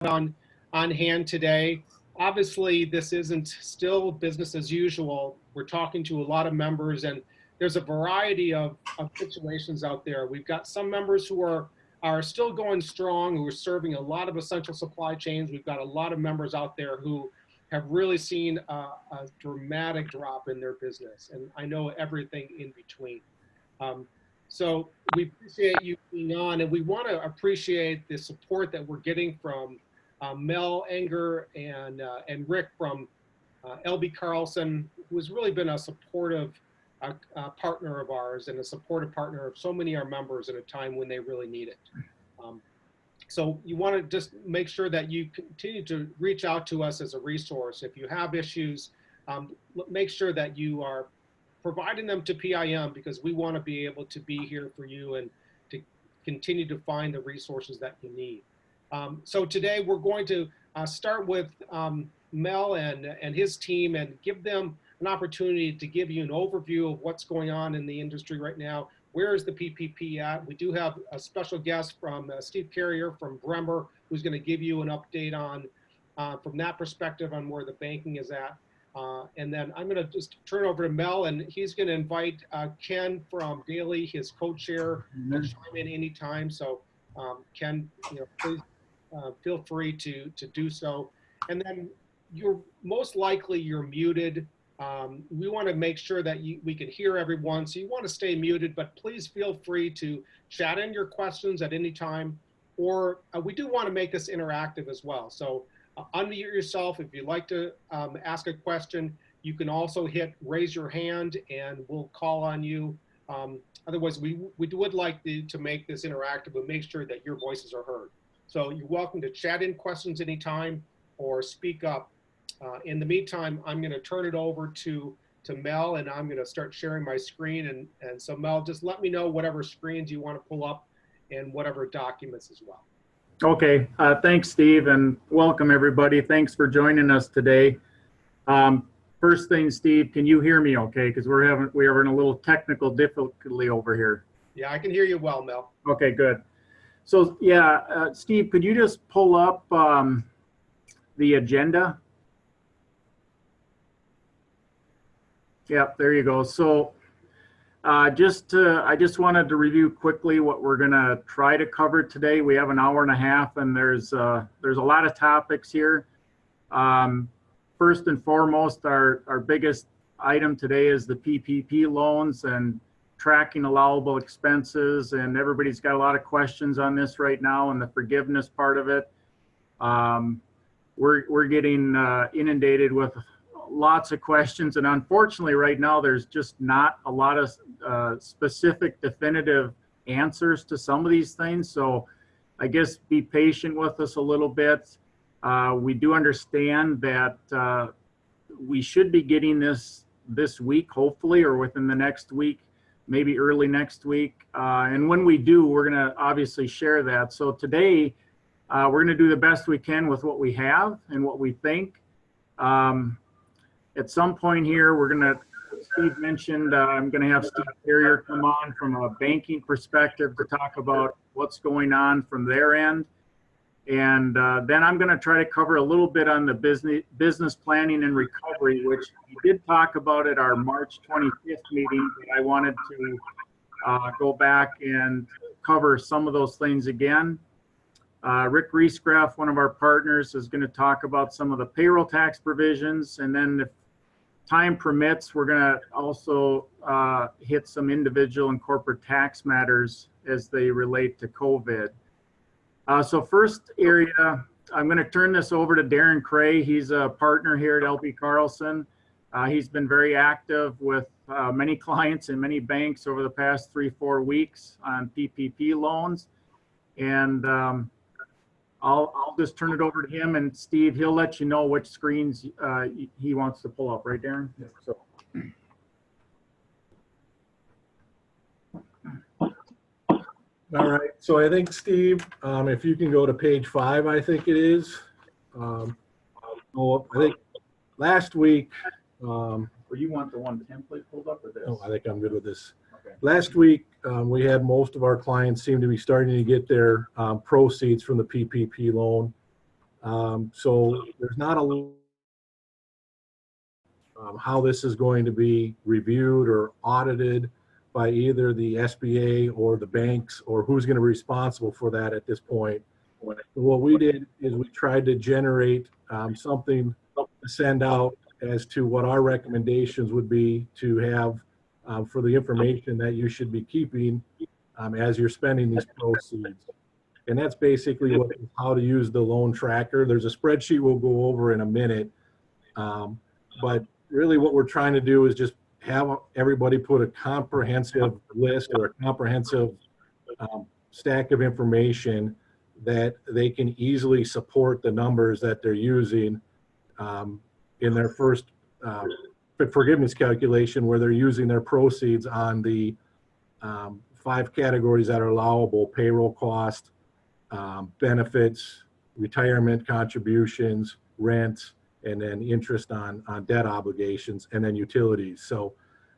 on hand today. Obviously, this isn't still business as usual. We're talking to a lot of members, and there's a variety of situations out there. We've got some members who are still going strong, who are serving a lot of essential supply chains. We've got a lot of members out there who have really seen a dramatic drop in their business, and I know everything in between. So we appreciate you being on, and we want to appreciate the support that we're getting from Mel Enger and Rick from LB Carlson, who has really been a supportive partner of ours and a supportive partner of so many of our members at a time when they really need it. So you want to just make sure that you continue to reach out to us as a resource. If you have issues, make sure that you are providing them to PIM, because we want to be able to be here for you and to continue to find the resources that you need. So today we're going to start with Mel and his team and give them an opportunity to give you an overview of what's going on in the industry right now. Where is the PPP at? We do have a special guest from Steve Carrier from Bremer, who's going to give you an update on, from that perspective, on where the banking is at. And then I'm going to just turn it over to Mel, and he's going to invite Ken from Daly, his co-chair, to chime in anytime. So Ken, please feel free to do so. And then most likely you're muted. We want to make sure that we can hear everyone, so you want to stay muted, but please feel free to chat in your questions at any time, or we do want to make this interactive as well. So unmute yourself. If you'd like to ask a question, you can also hit raise your hand and we'll call on you. Otherwise, we would like to make this interactive, but make sure that your voices are heard. So you're welcome to chat in questions anytime or speak up. In the meantime, I'm going to turn it over to Mel, and I'm going to start sharing my screen. And so Mel, just let me know whatever screens you want to pull up and whatever documents as well. Okay, thanks, Steve, and welcome everybody. Thanks for joining us today. First thing, Steve, can you hear me okay? Because we're having a little technical difficulty over here. Yeah, I can hear you well, Mel. Okay, good. So yeah, Steve, could you just pull up the agenda? Yep, there you go. So I just wanted to review quickly what we're going to try to cover today. We have an hour and a half, and there's a lot of topics here. First and foremost, our biggest item today is the PPP loans and tracking allowable expenses, and everybody's got a lot of questions on this right now and the forgiveness part of it. We're getting inundated with lots of questions, and unfortunately right now there's just not a lot of specific definitive answers to some of these things. So I guess be patient with us a little bit. We do understand that we should be getting this week, hopefully, or within the next week, maybe early next week. And when we do, we're going to obviously share that. So today we're going to do the best we can with what we have and what we think. At some point here, Steve mentioned, I'm going to have Steve Carrier come on from a banking perspective to talk about what's going on from their end. And then I'm going to try to cover a little bit on the business planning and recovery, which we did talk about at our March 25th meeting, but I wanted to go back and cover some of those things again. Rick Riesgraff, one of our partners, is going to talk about some of the payroll tax provisions, and then if time permits, we're going to also hit some individual and corporate tax matters as they relate to COVID. So first area, I'm going to turn this over to Darren Cray. He's a partner here at LB Carlson. He's been very active with many clients and many banks over the past 3-4 weeks on PPP loans. And I'll just turn it over to him, and Steve, he'll let you know which screens he wants to pull up, right, Darren? Yeah. So. All right, so I think, Steve, if you can go to page 5, I think it is. I think last week. Or you want the one template pulled up or this? Oh, I think I'm good with this. Okay. Last week, we had most of our clients seem to be starting to get their proceeds from the PPP loan. So there's not a how this is going to be reviewed or audited by either the SBA or the banks, or who's going to be responsible for that at this point. What we did is we tried to generate something to send out as to what our recommendations would be to have for the information that you should be keeping as you're spending these proceeds. And that's basically how to use the loan tracker. There's a spreadsheet we'll go over in a minute. But really what we're trying to do is just have everybody put a comprehensive list or a comprehensive stack of information that they can easily support the numbers that they're using in their first forgiveness calculation, where they're using their proceeds on the 5 categories that are allowable: payroll cost, benefits, retirement contributions, rent, and then interest on debt obligations, and then utilities. So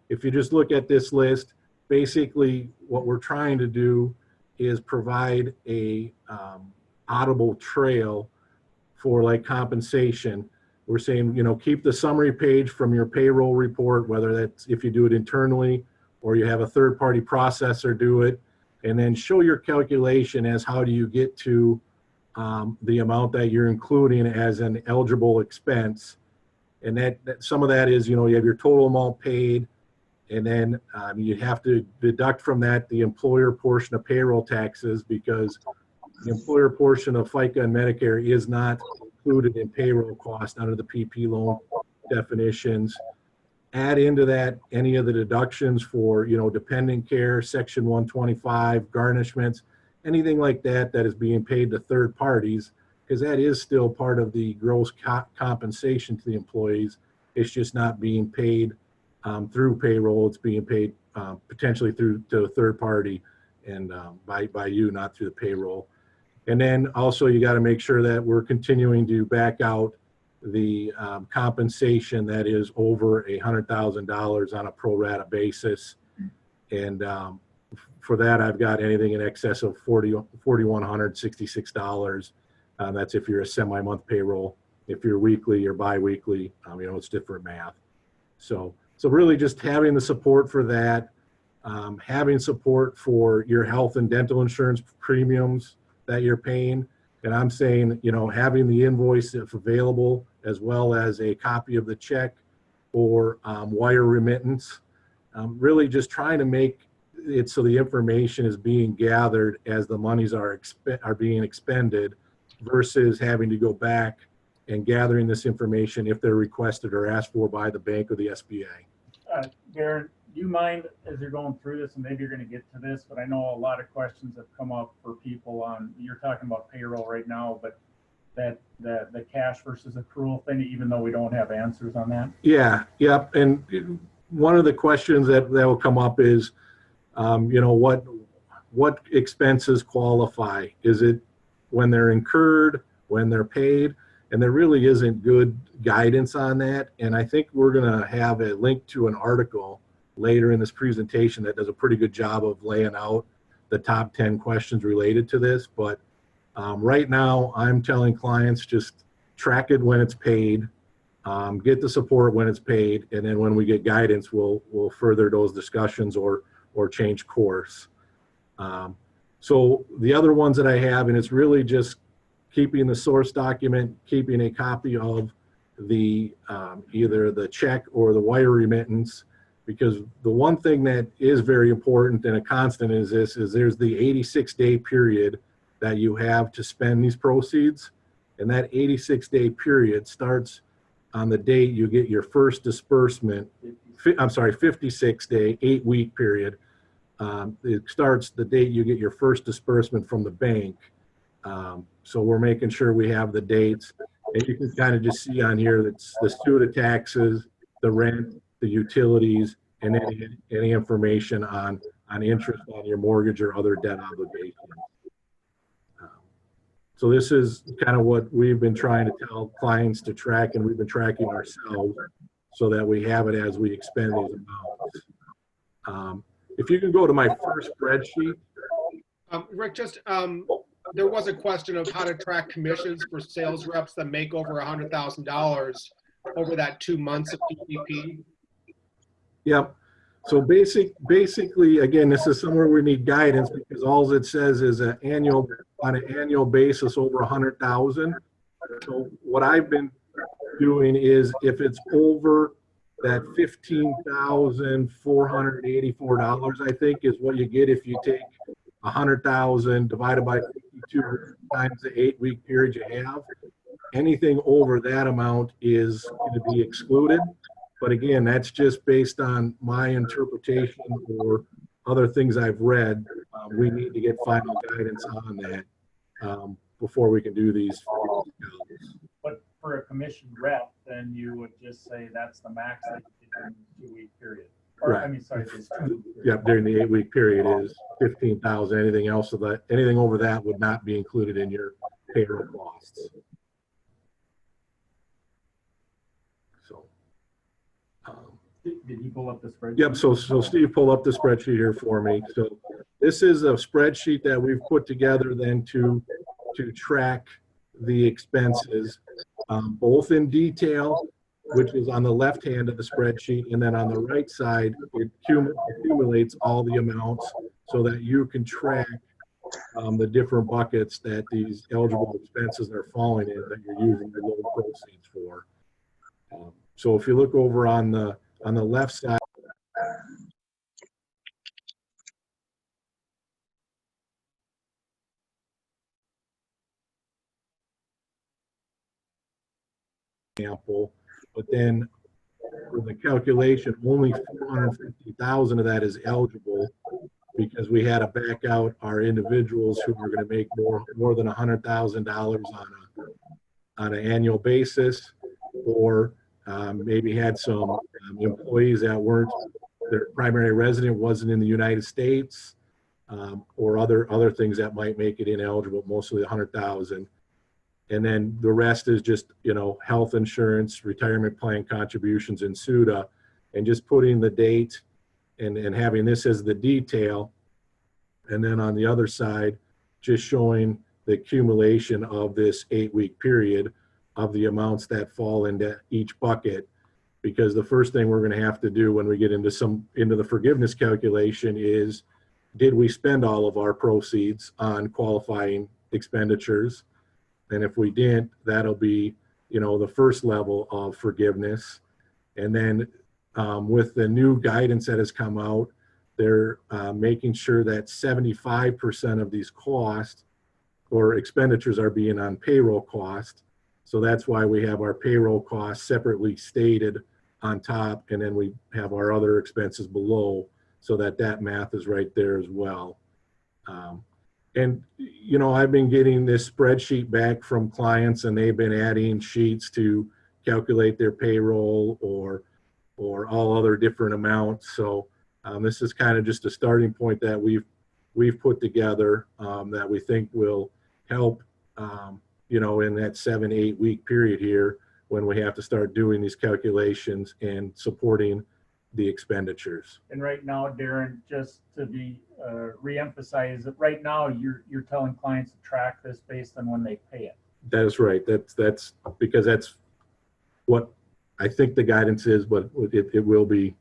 if you just look at this list, basically what we're trying to do is provide a audible trail for like compensation. We're saying, you know, keep the summary page from your payroll report, whether that's if you do it internally or you have a third-party processor do it, and then show your calculation as how do you get to the amount that you're including as an eligible expense. And that some of that is, you know, you have your total amount paid, and then you have to deduct from that the employer portion of payroll taxes, because the employer portion of FICA and Medicare is not included in payroll cost under the PP loan definitions. Add into that any of the deductions for, you know, dependent care, Section 125, garnishments, anything like that that is being paid to third parties, because that is still part of the gross compensation to the employees. It's just not being paid through payroll. It's being paid potentially through to a third party and by you, not through the payroll. And then also you got to make sure that we're continuing to back out the compensation that is over $100,000 on a pro rata basis. And for that, I've got anything in excess of $4,166. That's if you're a semi-month payroll. If you're weekly or bi-weekly, you know, it's different math. So really just having the support for that, having support for your health and dental insurance premiums that you're paying. And I'm saying, you know, having the invoice if available, as well as a copy of the check or wire remittance. Really just trying to make it so the information is being gathered as the monies are being expended, versus having to go back and gathering this information if they're requested or asked for by the bank or the SBA. Darren, do you mind, as you're going through this, and maybe you're going to get to this, but I know a lot of questions have come up for people on, you're talking about payroll right now, but that the cash versus accrual thing, even though we don't have answers on that? Yeah, yep. And one of the questions that will come up is, you know, what expenses qualify? Is it when they're incurred, when they're paid? And there really isn't good guidance on that. And I think we're going to have a link to an article later in this presentation that does a pretty good job of laying out the top 10 questions related to this. But right now, I'm telling clients just track it when it's paid, get the support when it's paid, and then when we get guidance, we'll further those discussions or change course. So the other ones that I have, and it's really just keeping the source document, keeping a copy of the either the check or the wire remittance, because the one thing that is very important and a constant is there's the 86-day period that you have to spend these proceeds, and that 86-day period starts on the date you get your first disbursement. I'm sorry, 56-day, 8-week period. It starts the date you get your first disbursement from the bank. So we're making sure we have the dates, and you can kind of just see on here that's the student taxes, the rent, the utilities, and any information on interest on your mortgage or other debt obligations. So this is kind of what we've been trying to tell clients to track, and we've been tracking ourselves so that we have it as we expend these amounts. If you can go to my first spreadsheet. Rick, just there was a question of how to track commissions for sales reps that make over $100,000 over that 2 months of PPP. Yep. So basically, again, this is somewhere we need guidance because all it says is on an annual basis over 100,000. So what I've been doing is if it's over that $15,484, I think is what you get if you take 100,000 divided by 52 times the 8-week period you have. Anything over that amount is going to be excluded. But again, that's just based on my interpretation or other things I've read. We need to get final guidance on that before we can do these. But for a commissioned rep, then you would just say that's the max that you can do in the 2-week period. Or, Right. I mean, sorry, this 2-week period. Yep, during the 8-week period is 15,000. Anything else of that, anything over that would not be included in your payroll costs. So. Did you pull up the spreadsheet? Yep, so Steve, pull up the spreadsheet here for me. So this is a spreadsheet that we've put together then to track the expenses, both in detail, which is on the left hand of the spreadsheet, and then on the right side, it accumulates all the amounts so that you can track the different buckets that these eligible expenses are falling in that you're using your loan proceeds for. So if you look over on the left side, example, but then for the calculation, only 450,000 of that is eligible because we had to back out our individuals who are going to make more than $100,000 on an annual basis, or maybe had some employees that weren't, their primary resident wasn't in the United States, or other things that might make it ineligible, mostly 100,000. And then the rest is just, health insurance, retirement plan contributions, and SUDA, and just putting the date and having this as the detail. And then on the other side, just showing the accumulation of this 8-week period of the amounts that fall into each bucket. Because the first thing we're going to have to do when we get into the forgiveness calculation is, did we spend all of our proceeds on qualifying expenditures? And if we didn't, that'll be, the first level of forgiveness. And then with the new guidance that has come out, they're making sure that 75% of these costs or expenditures are being on payroll cost. So that's why we have our payroll costs separately stated on top, and then we have our other expenses below, so that math is right there as well. And, I've been getting this spreadsheet back from clients, and they've been adding sheets to calculate their payroll or all other different amounts. So this is kind of just a starting point that we've put together that we think will help, in that 7-8 week period here when we have to start doing these calculations and supporting the expenditures. And right now, Darren, just to be re-emphasize that right now you're telling clients to track this based on when they pay it. That is right. That's because that's what I think the guidance is, but it will be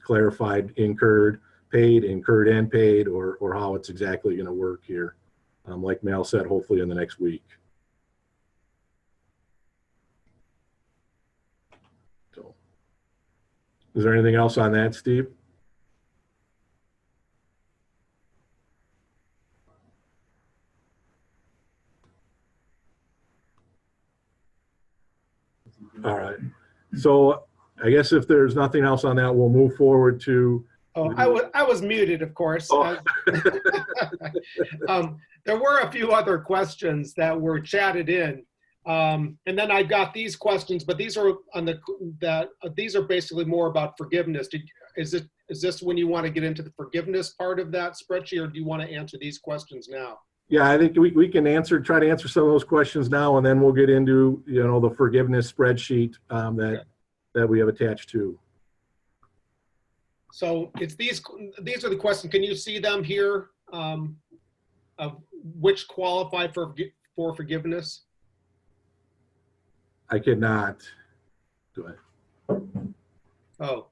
clarified, incurred, paid, incurred and paid, or how it's exactly going to work here. Like Mel said, hopefully in the next week. So, is there anything else on that, Steve? All right. So I guess if there's nothing else on that, we'll move forward to. Oh, I was muted, of course. Oh. There were a few other questions that were chatted in, and then I got these questions, but these are these are basically more about forgiveness. Is this when you want to get into the forgiveness part of that spreadsheet, or do you want to answer these questions now? Yeah, I think we can try to answer some of those questions now, and then we'll get into the forgiveness spreadsheet that we have attached to. So it's these are the questions. Can you see them here? Of which qualify for forgiveness? I cannot do it. Oh,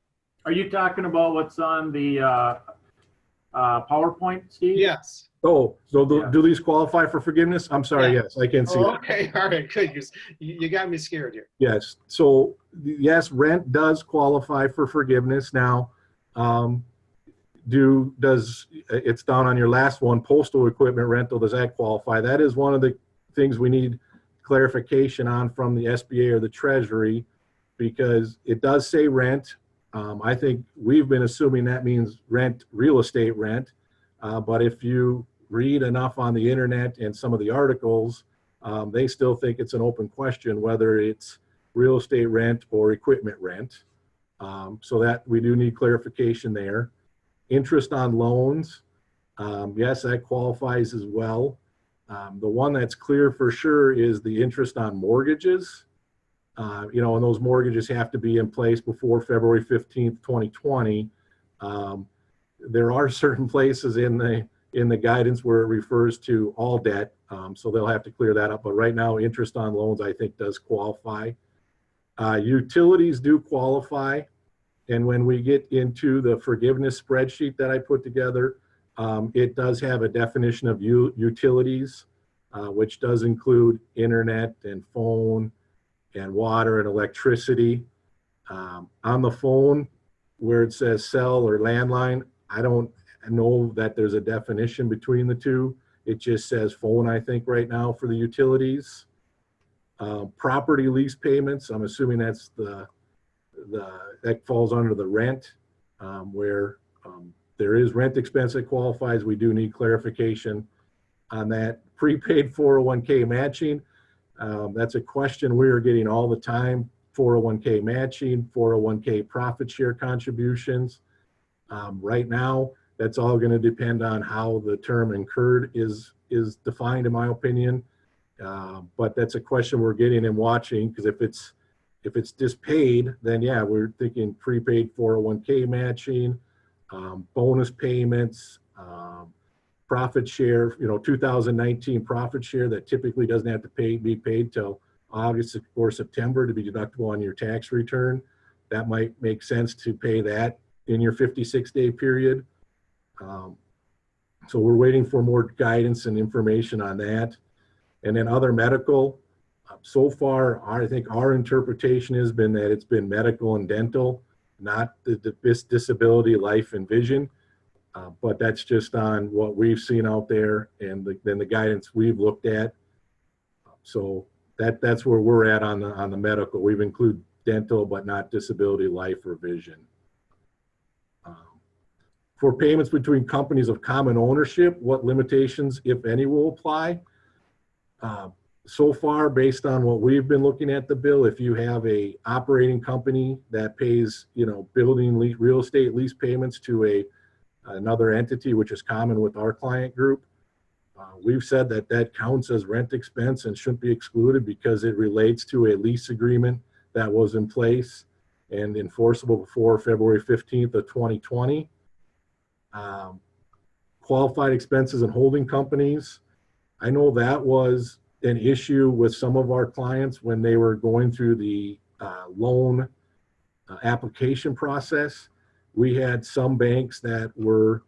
Are you talking about what's on the PowerPoint, Steve? yes. Oh, so Yeah. do these qualify for forgiveness? I'm sorry, Yeah. yes, I can see Oh, that. okay, all right, good. You got me scared here. Yes, so yes, rent does qualify for forgiveness. Now, it's down on your last one, postal equipment rental, does that qualify? That is one of the things we need clarification on from the SBA or the Treasury, because it does say rent. I think we've been assuming that means rent, real estate rent. But if you read enough on the internet and some of the articles, they still think it's an open question whether it's real estate rent or equipment rent. So that we do need clarification there. Interest on loans, yes, that qualifies as well. The one that's clear for sure is the interest on mortgages. And those mortgages have to be in place before February 15th, 2020. There are certain places in the guidance where it refers to all debt, so they'll have to clear that up. But right now, interest on loans, I think, does qualify. Utilities do qualify. And when we get into the forgiveness spreadsheet that I put together, it does have a definition of utilities, which does include internet and phone and water and electricity. On the phone, where it says cell or landline, I don't know that there's a definition between the two. It just says phone, I think, right now for the utilities. Property lease payments, I'm assuming that's that falls under the rent, where there is rent expense that qualifies. We do need clarification on that. Prepaid 401k matching, that's a question we are getting all the time. 401k matching, 401k profit share contributions. Right now, that's all going to depend on how the term incurred is defined, in my opinion. But that's a question we're getting and watching, because if it's just paid, then yeah, we're thinking prepaid 401k matching, bonus payments, profit share, 2019 profit share that typically doesn't have to be paid till August or September to be deductible on your tax return. That might make sense to pay that in your 56-day period. So we're waiting for more guidance and information on that. And then other medical, so far, I think our interpretation has been that it's been medical and dental, not the disability, life, and vision. But that's just on what we've seen out there and then the guidance we've looked at. So that's where we're at on the medical. We've included dental, but not disability, life, or vision. For payments between companies of common ownership, what limitations, if any, will apply? So far, based on what we've been looking at the bill, if you have a operating company that pays, building real estate lease payments to another entity, which is common with our client group, we've said that counts as rent expense and shouldn't be excluded because it relates to a lease agreement that was in place and enforceable before February 15th of 2020. Qualified expenses and holding companies. I know that was an issue with some of our clients when they were going through the loan application process. We had some banks that were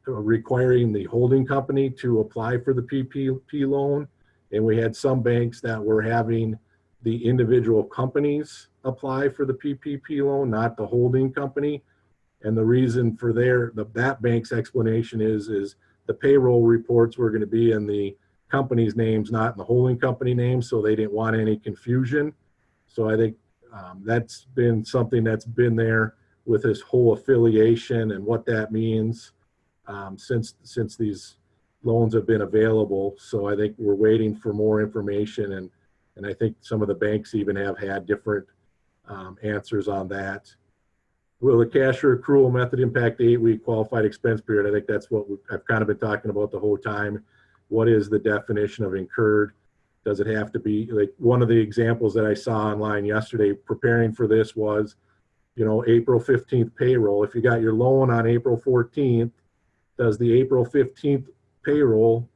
requiring the holding company to apply for the PPP loan, and we had some banks that were having the individual companies apply for the PPP loan, not the holding company. And the reason for that bank's explanation is the payroll reports were going to be in the company's names, not in the holding company name, so they didn't want any confusion. So I think that's been something that's been there with this whole affiliation and what that means since these loans have been available. So I think we're waiting for more information, and I think some of the banks even have had different answers on that. Will the cash or accrual method impact the 8-week qualified expense period? I think that's what I've kind of been talking about the whole time. What is the definition of incurred? Does it have to be, like one of the examples that I saw online yesterday preparing for this was, April 15th payroll. If you got your loan on April 14th, does the April 15th payroll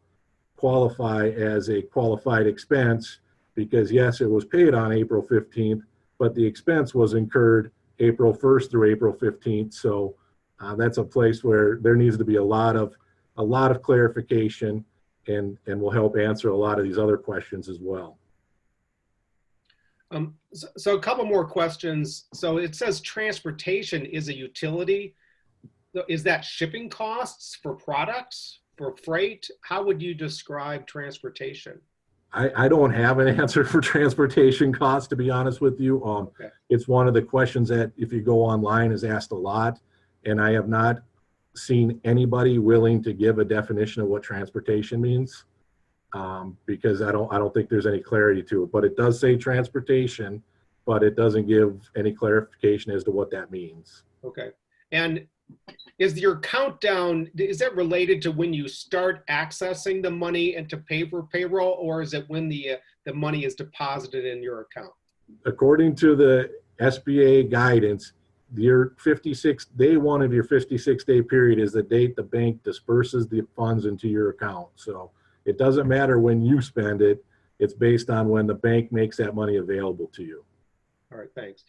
qualify as a qualified expense because yes, it was paid on April 15th, but the expense was incurred April 1st through April 15th. So that's a place where there needs to be a lot of clarification and will help answer a lot of these other questions as well. So a couple more questions. So it says transportation is a utility. Is that shipping costs for products, for freight? How would you describe transportation? I don't have an answer for transportation costs, to be honest with you. Okay. It's one of the questions that if you go online is asked a lot, and I have not seen anybody willing to give a definition of what transportation means, because I don't think there's any clarity to it. But it does say transportation, but it doesn't give any clarification as to what that means. Okay. And is your countdown, is that related to when you start accessing the money and to pay for payroll, or is it when the money is deposited in your account? According to the SBA guidance, your 56 day one of your 56-day period is the date the bank disperses the funds into your account. So it doesn't matter when you spend it. It's based on when the bank makes that money available to you. All right, thanks.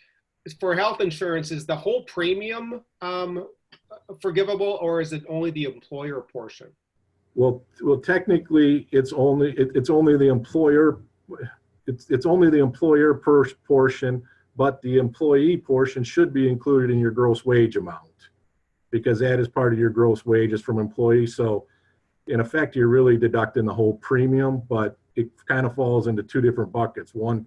For health insurance, is the whole premium forgivable, or is it only the employer portion? Well, technically, it's only the employer. It's only the employer portion, but the employee portion should be included in your gross wage amount because that is part of your gross wages from employees. So, in effect, you're really deducting the whole premium, but it kind of falls into two different buckets. One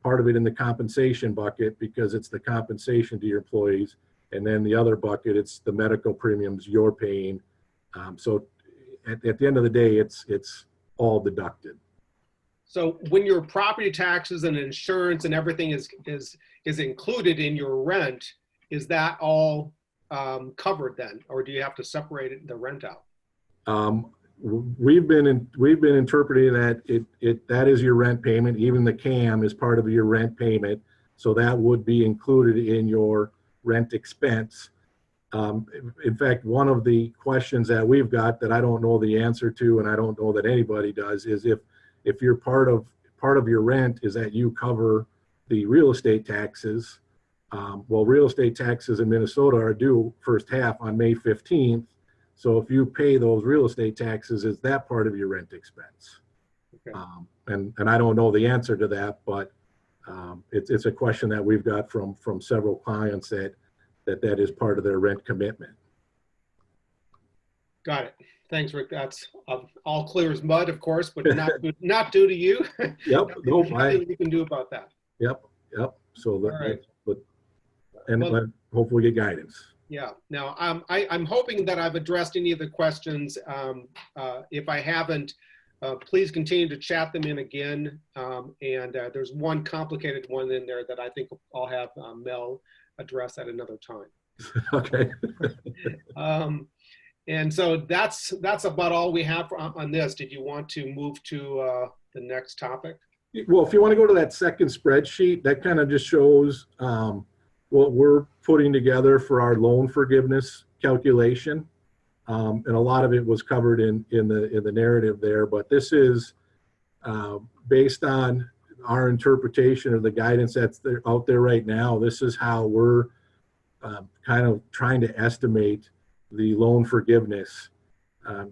part of it in the compensation bucket because it's the compensation to your employees. And then the other bucket, it's the medical premiums you're paying. So at the end of the day, it's all deducted. So when your property taxes and insurance and everything is included in your rent, is that all covered then, or do you have to separate the rent out? We've been interpreting that that is your rent payment. Even the CAM is part of your rent payment, so that would be included in your rent expense. In fact, one of the questions that we've got that I don't know the answer to, and I don't know that anybody does, is if you're part of your rent is that you cover the real estate taxes. Well, real estate taxes in Minnesota are due first half on May 15th. So if you pay those real estate taxes, is that part of your rent expense? Okay. And I don't know the answer to that, but it's a question that we've got from several clients that is part of their rent commitment. Got it. Thanks, Rick. That's all clear as mud, of course, but not due to you. Yep. Nope. Nothing you can do about that. Yep. So right. hopefully get guidance. Yeah. Now, I'm hoping that I've addressed any of the questions. If I haven't, please continue to chat them in again. There's one complicated one in there that I think I'll have Mel address at another time. Okay. And so that's about all we have on this. Did you want to move to the next topic? Well, if you want to go to that second spreadsheet, that kind of just shows what we're putting together for our loan forgiveness calculation. And a lot of it was covered in the narrative there, but this is based on our interpretation of the guidance that's out there right now. This is how we're kind of trying to estimate the loan forgiveness.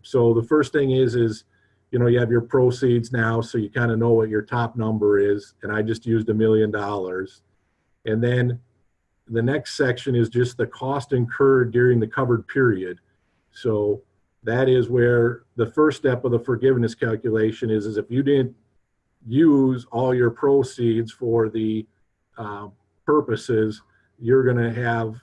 So the first thing is you have your proceeds now, so you kind of know what your top number is, and I just used $1 million. And then the next section is just the cost incurred during the covered period. So that is where the first step of the forgiveness calculation is if you didn't use all your proceeds for the purposes, you're going to have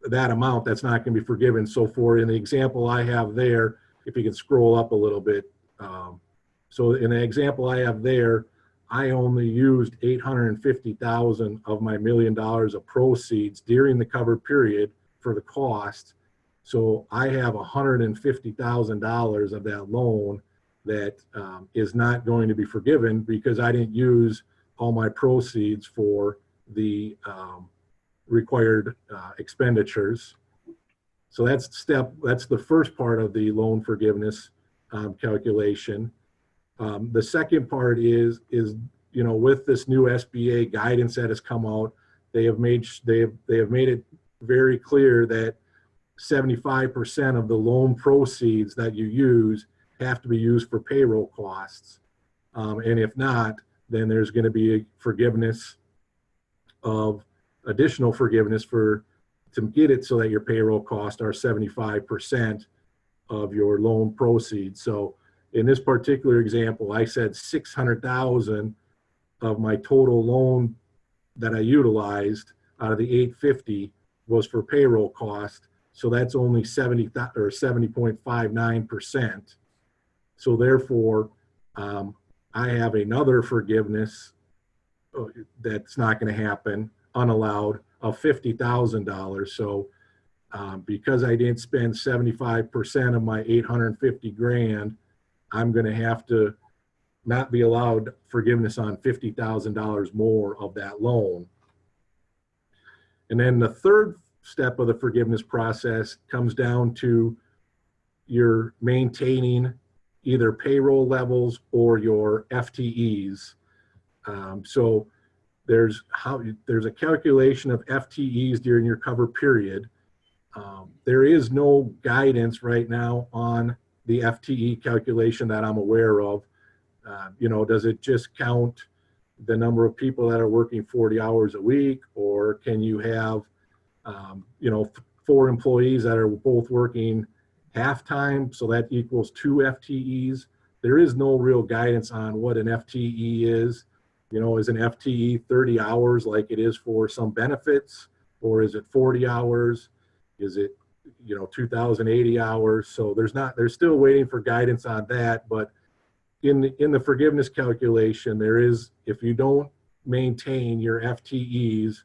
that amount that's not going to be forgiven. So in the example I have there, if you can scroll up a little bit. So in the example I have there, I only used $850,000 of my $1 million of proceeds during the covered period for the cost. So I have $150,000 of that loan that is not going to be forgiven because I didn't use all my proceeds for the required expenditures. So that's the first part of the loan forgiveness. calculation. The second part is with this new SBA guidance that has come out, they have made it very clear that 75% of the loan proceeds that you use have to be used for payroll costs. And if not, then there's going to be a forgiveness of additional forgiveness to get it so that your payroll costs are 75% of your loan proceeds. So in this particular example, I said 600,000 of my total loan that I utilized out of the 850 was for payroll cost. So that's only 70.59%. So therefore, I have another forgiveness that's not going to happen, unallowed, of $50,000. So because I didn't spend 75% of my 850 grand, I'm going to have to not be allowed forgiveness on $50,000 more of that loan. And then the third step of the forgiveness process comes down to your maintaining either payroll levels or your FTEs. So there's a calculation of FTEs during your cover period. There is no guidance right now on the FTE calculation that I'm aware of. Does it just count the number of people that are working 40 hours a week, or can you have, 4 employees that are both working half-time, so that equals 2 FTEs? There is no real guidance on what an FTE is. Is an FTE 30 hours like it is for some benefits, or is it 40 hours? Is it, 2,080 hours? So they're still waiting for guidance on that. But in the forgiveness calculation, there is, if you don't maintain your FTEs,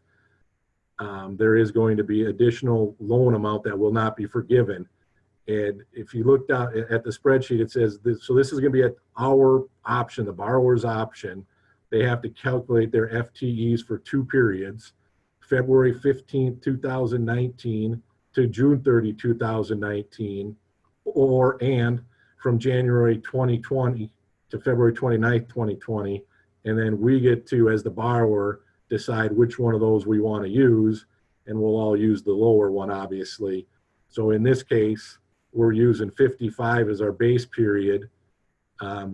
there is going to be additional loan amount that will not be forgiven. And if you look down at the spreadsheet, it says this, so this is going to be at our option, the borrower's option. They have to calculate their FTEs for 2 periods, February 15th, 2019 to June 30, 2019, and from January 2020 to February 29th, 2020. And then we get to, as the borrower, decide which one of those we want to use, and we'll all use the lower one, obviously. So in this case, we're using 55 as our base period.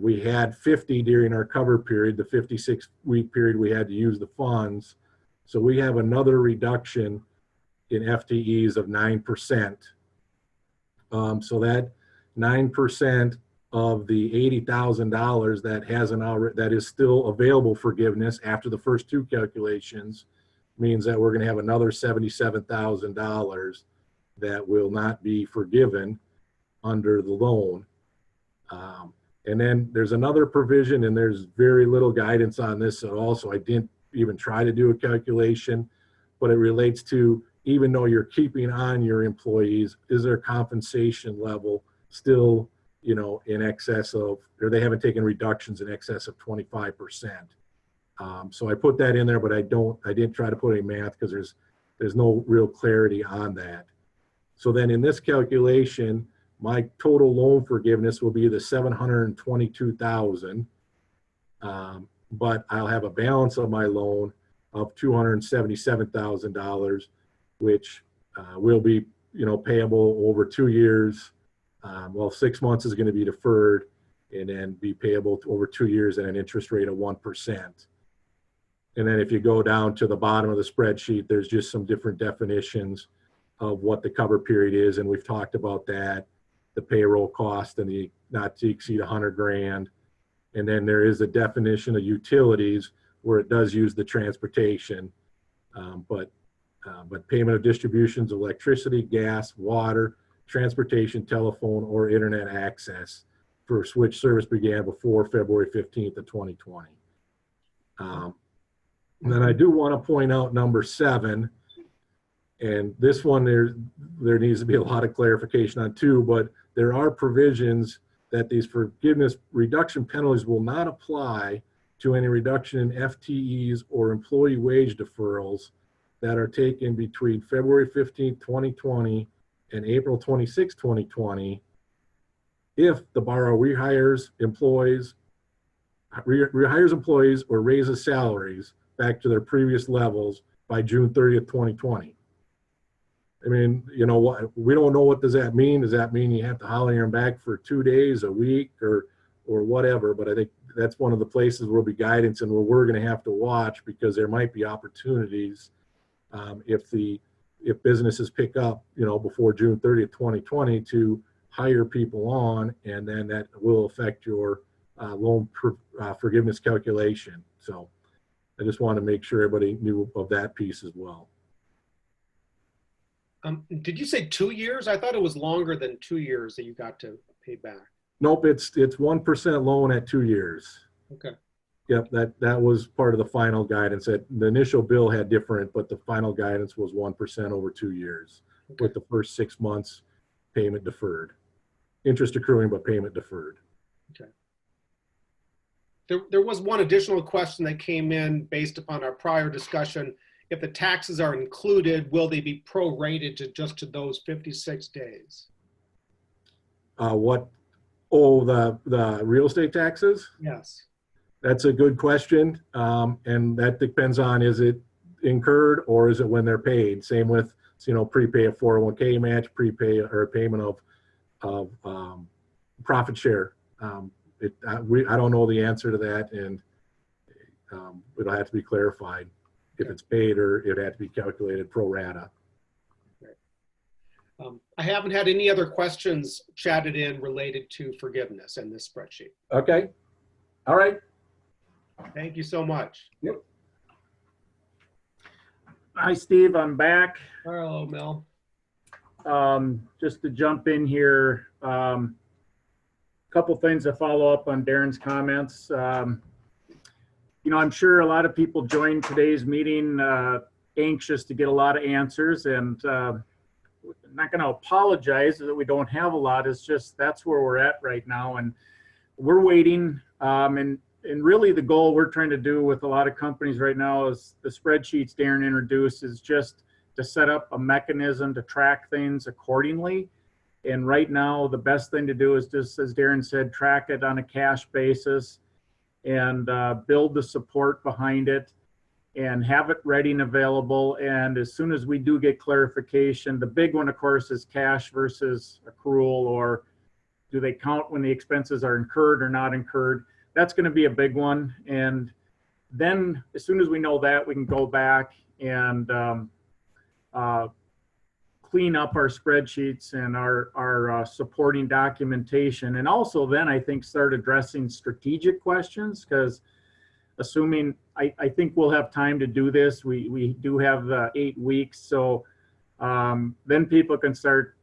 We had 50 during our cover period, the 56-week period we had to use the funds. So we have another reduction in FTEs of 9%. So that 9% of the $80,000 that is still available forgiveness after the first 2 calculations means that we're going to have another $77,000 that will not be forgiven under the loan. And then there's another provision, and there's very little guidance on this at all, so I didn't even try to do a calculation, but it relates to, even though you're keeping on your employees, is their compensation level still, in excess of, or they haven't taken reductions in excess of 25%. So I put that in there, but I didn't try to put any math because there's no real clarity on that. So then in this calculation, my total loan forgiveness will be the $722,000, but I'll have a balance of my loan of $277,000, which will be, payable over 2 years. 6 months is going to be deferred, and then be payable over 2 years at an interest rate of 1%. And then if you go down to the bottom of the spreadsheet, there's just some different definitions of what the cover period is, and we've talked about that. The payroll cost and the not to exceed 100 grand. And then there is a definition of utilities where it does use the transportation, but payment of distributions, electricity, gas, water, transportation, telephone, or internet access for which service began before February 15th of 2020. And then I do want to point out number 7, and this one there needs to be a lot of clarification on too, but there are provisions that these forgiveness reduction penalties will not apply to any reduction in FTEs or employee wage deferrals that are taken between February 15th, 2020 and April 26, 2020. if the borrower rehires employees or raises salaries back to their previous levels by June 30th, 2020. I mean, you know what, we don't know, what does that mean? Does that mean you have to holiday them back for 2 days, a week, or whatever? But I think that's one of the places where will be guidance and where we're going to have to watch, because there might be opportunities if businesses pick up, you know, before June 30th, 2020 to hire people on, and then that will affect your loan forgiveness calculation. So I just want to make sure everybody knew of that piece as well. Did you say 2 years? I thought it was longer than 2 years that you got to pay back. Nope, it's 1% loan at 2 years. Okay. Yep, that was part of the final guidance. That the initial bill had different, but the final guidance was 1% over 2 years, okay, with the first 6 months payment deferred. Interest accruing, but payment deferred. Okay. There was one additional question that came in based upon our prior discussion. If the taxes are included, will they be prorated to just to those 56 days? What? Oh, the real estate taxes? Yes. That's a good question. And that depends on, is it incurred or is it when they're paid? Same with, you know, prepay a 401k match, prepay or a payment of profit share. I don't know the answer to that, and it'll have to be clarified if it's paid or it had to be calculated pro rata. I haven't had any other questions chatted in related to forgiveness in this spreadsheet. Okay. All right. Thank you so much. Yep. Hi, Steve. I'm back. Hello, Mel. Just to jump in here, couple things to follow up on Darren's comments. You know, I'm sure a lot of people joined today's meeting anxious to get a lot of answers, and I'm not going to apologize that we don't have a lot. It's just that's where we're at right now, and we're waiting. And really the goal we're trying to do with a lot of companies right now is the spreadsheets Darren introduced is just to set up a mechanism to track things accordingly. And right now, the best thing to do is just, as Darren said, track it on a cash basis and build the support behind it and have it ready and available. And as soon as we do get clarification, the big one, of course, is cash versus accrual, or do they count when the expenses are incurred or not incurred? That's going to be a big one. And then as soon as we know that, we can go back and clean up our spreadsheets and our supporting documentation. And also then I think start addressing strategic questions, because assuming I think we'll have time to do this. We do have 8 weeks. So then people can start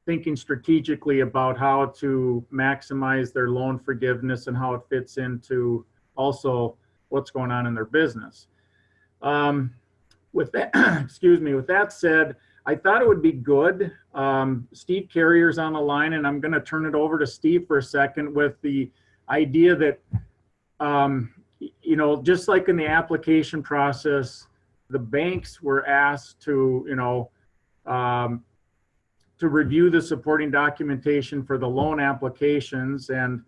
thinking strategically about how to maximize their loan forgiveness and how it fits into also what's going on in their business. With that, excuse me, with that said, I thought it would be good. Steve Carrier's on the line, and I'm going to turn it over to Steve for a second with the idea that, you know, just like in the application process, the banks were asked to, you know, to review the supporting documentation for the loan applications, and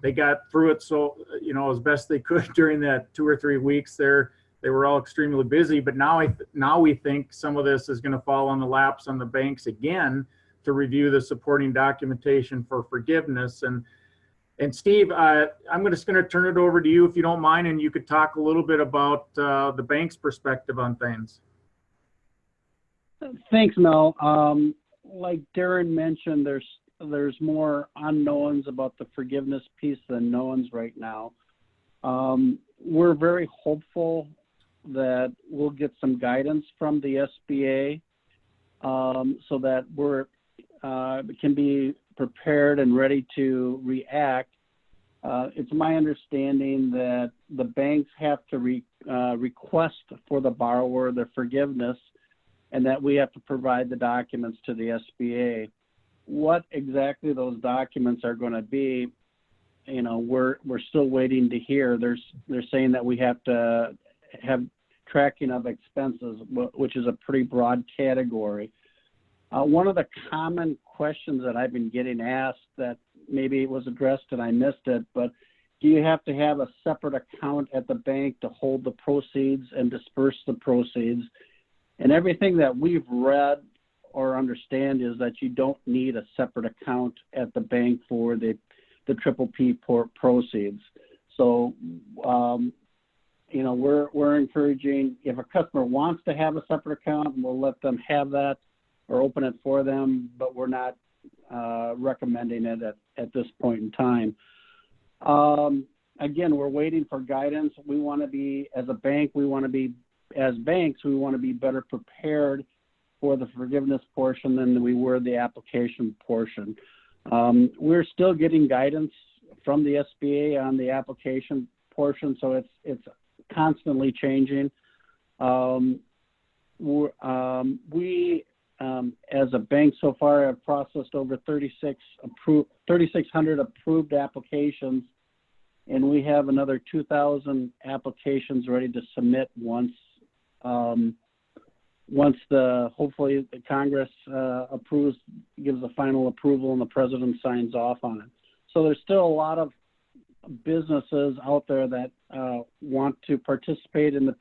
they got through it, so, you know, as best they could during that 2 or 3 weeks there. They were all extremely busy, but now we think some of this is going to fall on the laps on the banks again to review the supporting documentation for forgiveness. And Steve, I'm just going to turn it over to you if you don't mind, and you could talk a little bit about the bank's perspective on things. Thanks, Mel. Like Darren mentioned, there's more unknowns about the forgiveness piece than knowns right now. We're very hopeful that we'll get some guidance from the SBA so that we're can be prepared and ready to react. It's my understanding that the banks have to request for the borrower their forgiveness, and that we have to provide the documents to the SBA. What exactly those documents are going to be, you know, we're still waiting to hear. They're saying that we have to have tracking of expenses, which is a pretty broad category. One of the common questions that I've been getting asked that maybe it was addressed and I missed it, but do you have to have a separate account at the bank to hold the proceeds and disperse the proceeds? And everything that we've read or understand is that you don't need a separate account at the bank for the PPP proceeds. So, you know, we're encouraging, if a customer wants to have a separate account, we'll let them have that or open it for them, but we're not recommending it at this point in time. Again, we're waiting for guidance. We want to be, as a bank, as banks, we want to be better prepared for the forgiveness portion than we were the application portion. We're still getting guidance from the SBA on the application portion, so it's constantly changing. We, as a bank so far, have processed over 3,600 approved applications, and we have another 2,000 applications ready to submit once hopefully the Congress gives the final approval and the president signs off on it. So there's still a lot of businesses out there that want to participate in the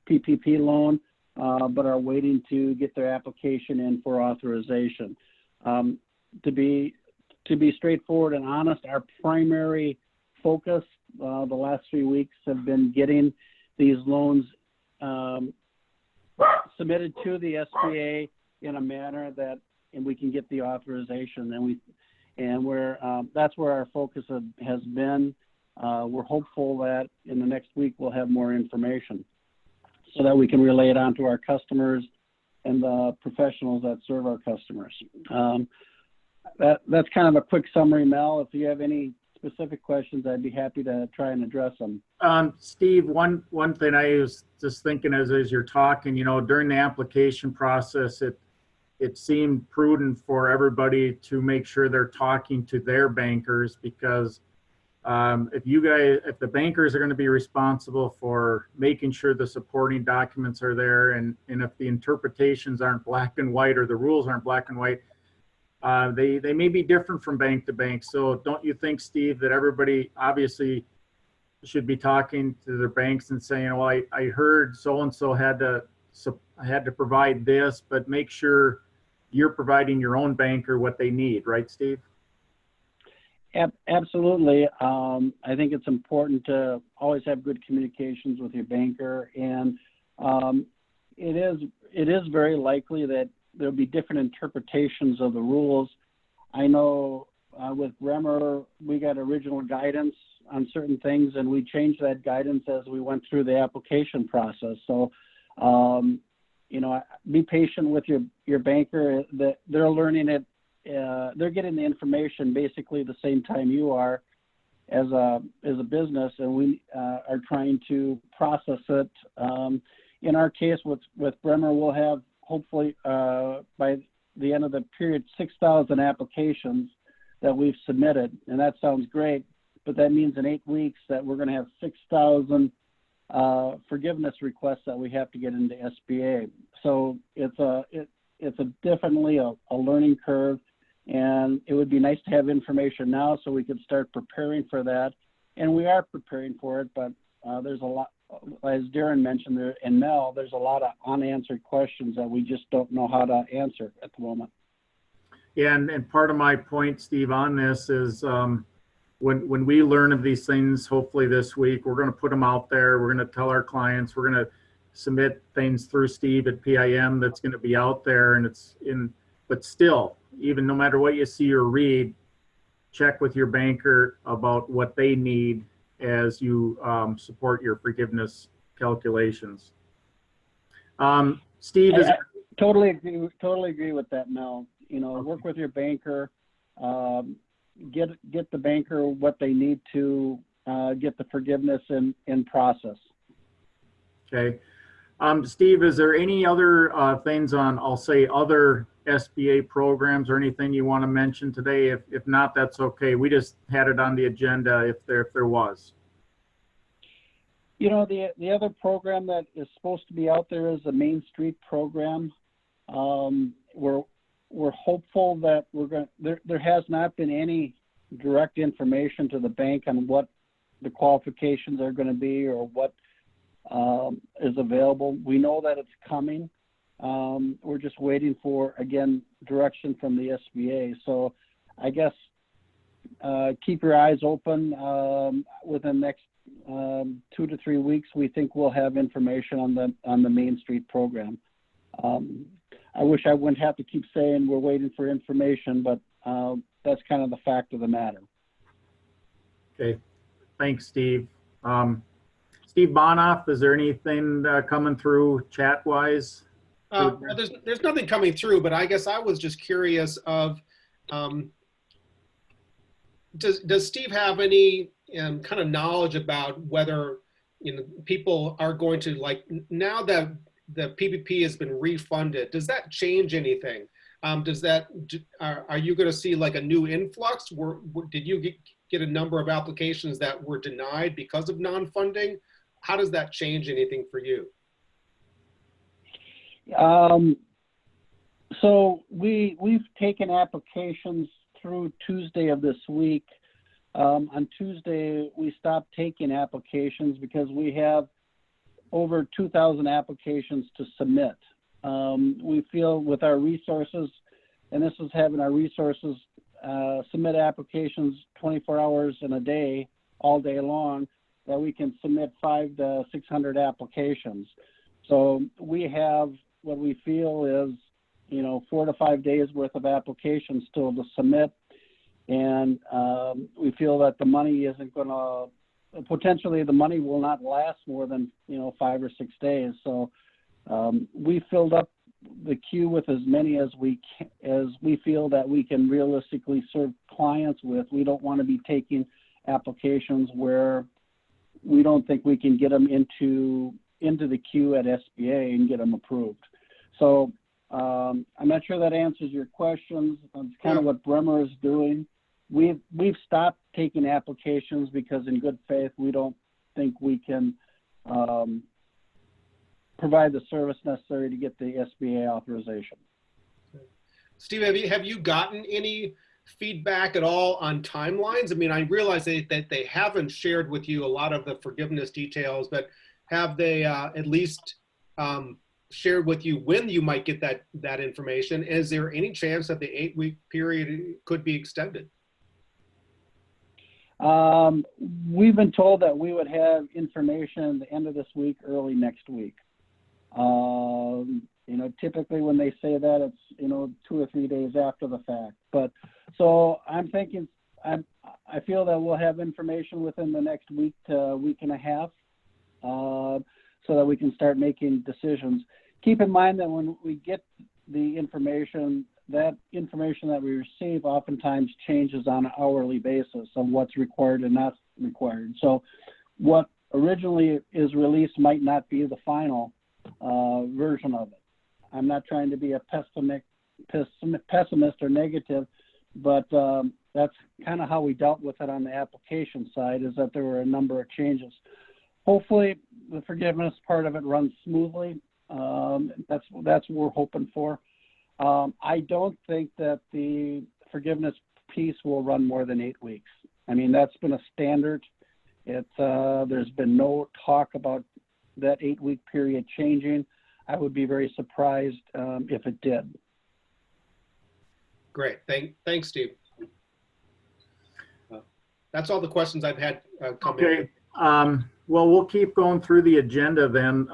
PPP loan, but are waiting to get their application in for authorization. To be straightforward and honest, our primary focus the last 3 weeks have been getting these loans submitted to the SBA in a manner that we can get the authorization, that's where our focus has been. We're hopeful that in the next week we'll have more information so that we can relay it on to our customers and the professionals that serve our customers. That's kind of a quick summary, Mel. If you have any specific questions, I'd be happy to try and address them. Steve, one thing I was just thinking as you're talking, you know, during the application process, it seemed prudent for everybody to make sure they're talking to their bankers, because if the bankers are going to be responsible for making sure the supporting documents are there, and if the interpretations aren't black and white or the rules aren't black and white, they may be different from bank to bank. So don't you think, Steve, that everybody obviously should be talking to their banks and saying, well, I heard so-and-so had to provide this, but make sure you're providing your own banker what they need, right, Steve? Absolutely. I think it's important to always have good communications with your banker, and it is very likely that there'll be different interpretations of the rules. I know with Bremer, we got original guidance on certain things, and we changed that guidance as we went through the application process. So, you know, be patient with your banker. That they're learning it. They're getting the information basically the same time you are as a business, and we are trying to process it. In our case with Bremer, we'll have hopefully by the end of the period 6,000 applications that we've submitted, and that sounds great, but that means in 8 weeks that we're going to have 6,000 forgiveness requests that we have to get into SBA. So it's definitely a learning curve, and it would be nice to have information now so we could start preparing for that, and we are preparing for it. But there's a lot, as Darren mentioned there, and Mel, there's a lot of unanswered questions that we just don't know how to answer at the moment. Yeah, and part of my point, Steve, on this is when we learn of these things, hopefully this week, we're going to put them out there. We're going to tell our clients. We're going to submit things through Steve at PIM that's going to be out there, and but still, even no matter what you see or read, check with your banker about what they need as you support your forgiveness calculations. Steve, totally agree with that, Mel. You know, work with your banker, get the banker what they need to get the forgiveness in process. Okay. Steve, is there any other things on, I'll say, other SBA programs or anything you want to mention today? If not, that's okay. We just had it on the agenda if there was. You know, the other program that is supposed to be out there is the Main Street program. we're hopeful that there has not been any direct information to the bank on what the qualifications are going to be or what is available. We know that it's coming. We're just waiting for, again, direction from the SBA. So I guess keep your eyes open. Within the next 2 to 3 weeks, we think we'll have information on the Main Street program. I wish I wouldn't have to keep saying we're waiting for information, but that's kind of the fact of the matter. Okay, thanks, Steve. Steve Bonoff, is there anything coming through chat-wise? Well, there's nothing coming through, but I guess I was just curious of, does Steve have any kind of knowledge about whether, people are going to, like, now that the PPP has been refunded, does that change anything? Are you going to see like a new influx? Did you get a number of applications that were denied because of non-funding? How does that change anything for you? So we've taken applications through Tuesday of this week. On Tuesday, we stopped taking applications because we have over 2,000 applications to submit. We feel with our resources, and this is having our resources submit applications 24 hours in a day, all day long, that we can submit 500 to 600 applications. So we have what we feel is, 4 to 5 days worth of applications still to submit. And we feel that the money isn't going to, potentially the money will not last more than, 5 or 6 days. So we filled up the queue with as many as we feel that we can realistically serve clients with. We don't want to be taking applications where we don't think we can get them into the queue at SBA and get them approved. So I'm not sure that answers your questions. That's kind of what Bremer is doing. We've stopped taking applications because in good faith, we don't think we can provide the service necessary to get the SBA authorization. Steve, have you gotten any feedback at all on timelines? I mean, I realize that they haven't shared with you a lot of the forgiveness details, but have they at least shared with you when you might get that information? Is there any chance that the 8-week period could be extended? We've been told that we would have information at the end of this week, early next week. Typically when they say that, it's, 2 or 3 days after the fact. But so I'm thinking, I feel that we'll have information within the next week to week and a half, so that we can start making decisions. Keep in mind that when we get the information, that information that we receive oftentimes changes on an hourly basis of what's required and not required. So what originally is released might not be the final version of it. I'm not trying to be a pessimist or negative, but that's kind of how we dealt with it on the application side, is that there were a number of changes. Hopefully the forgiveness part of it runs smoothly. That's what we're hoping for. I don't think that the forgiveness piece will run more than 8 weeks. I mean, that's been a standard. There's been no talk about that 8-week period changing. I would be very surprised if it did. Great. Thanks, Steve. That's all the questions I've had come in. Okay. Well, we'll keep going through the agenda then.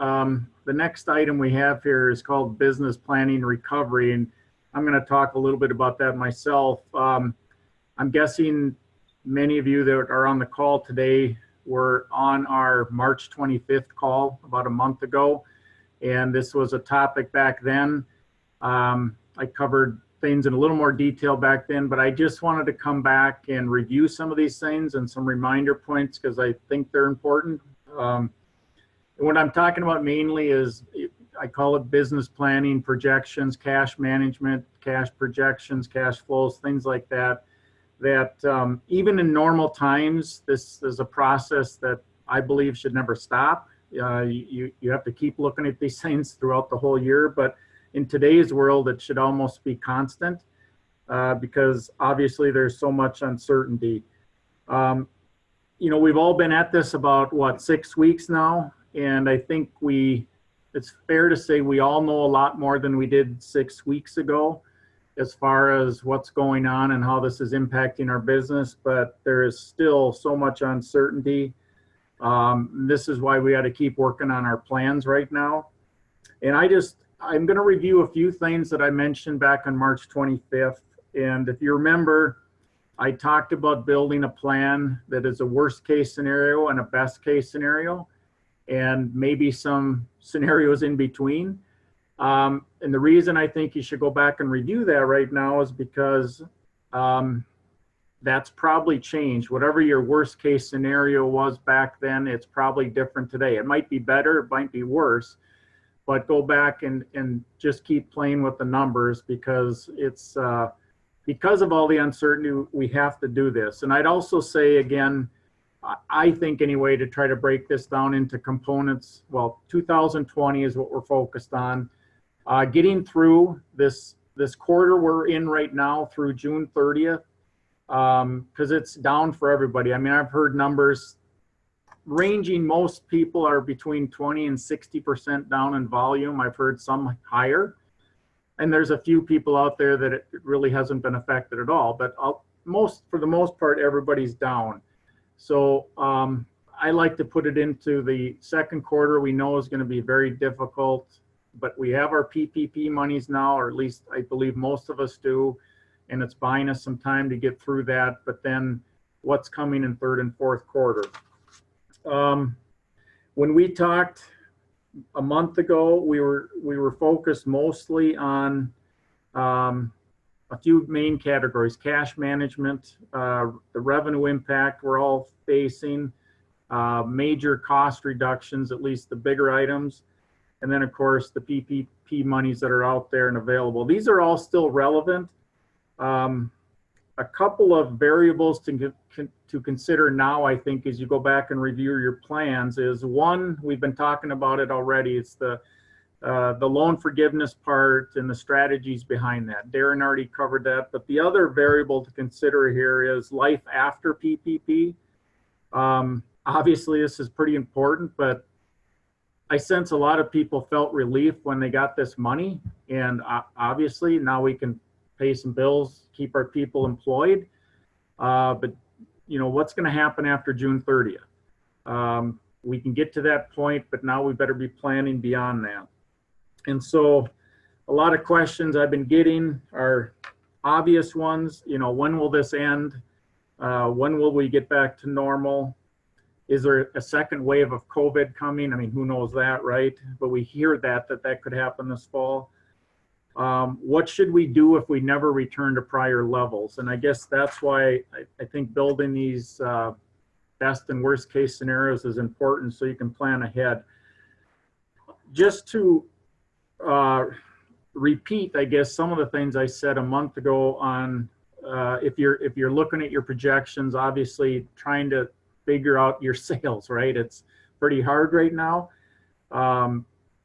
The next item we have here is called Business Planning Recovery, and I'm going to talk a little bit about that myself. I'm guessing many of you that are on the call today were on our March 25th call about a month ago, and this was a topic back then. I covered things in a little more detail back then, but I just wanted to come back and review some of these things and some reminder points because I think they're important. What I'm talking about mainly is, I call it business planning, projections, cash management, cash projections, cash flows, things like that. That even in normal times, this is a process that I believe should never stop. You have to keep looking at these things throughout the whole year, but in today's world, it should almost be constant because obviously there's so much uncertainty. You know, we've all been at this about, what, 6 weeks now? And I think it's fair to say we all know a lot more than we did 6 weeks ago as far as what's going on and how this is impacting our business, but there is still so much uncertainty. This is why we got to keep working on our plans right now. And I'm going to review a few things that I mentioned back on March 25th. And if you remember, I talked about building a plan that is a worst case scenario and a best case scenario, and maybe some scenarios in between. And the reason I think you should go back and review that right now is because that's probably changed. Whatever your worst case scenario was back then, it's probably different today. It might be better, it might be worse, but go back and just keep playing with the numbers because it's because of all the uncertainty, we have to do this. And I'd also say again, I think anyway, to try to break this down into components, well, 2020 is what we're focused on. Getting through this quarter we're in right now through June 30th, because it's down for everybody. I mean, I've heard numbers ranging, most people are between 20 and 60% down in volume. I've heard some higher. And there's a few people out there that it really hasn't been affected at all, but for the most part, everybody's down. So I like to put it into the second quarter. We know is going to be very difficult, but we have our PPP monies now, or at least I believe most of us do, and it's buying us some time to get through that. But then what's coming in third and fourth quarter? When we talked a month ago, we were focused mostly on a few main categories: cash management, the revenue impact we're all facing, major cost reductions, at least the bigger items, and then of course the PPP monies that are out there and available. These are all still relevant. A couple of variables to consider now, I think, as you go back and review your plans is, one, we've been talking about it already, it's the loan forgiveness part and the strategies behind that. Darren already covered that, but the other variable to consider here is life after PPP. Obviously, this is pretty important, but I sense a lot of people felt relief when they got this money, and obviously now we can pay some bills, keep our people employed. But you know, what's going to happen after June 30th? We can get to that point, but now we better be planning beyond that. And so a lot of questions I've been getting are obvious ones. You know, when will this end? When will we get back to normal? Is there a second wave of COVID coming? I mean, who knows that, right? But we hear that could happen this fall. What should we do if we never return to prior levels? And I guess that's why I think building these best and worst case scenarios is important, so you can plan ahead. Just to repeat, I guess, some of the things I said a month ago on if you're looking at your projections, obviously trying to figure out your sales, right? It's pretty hard right now.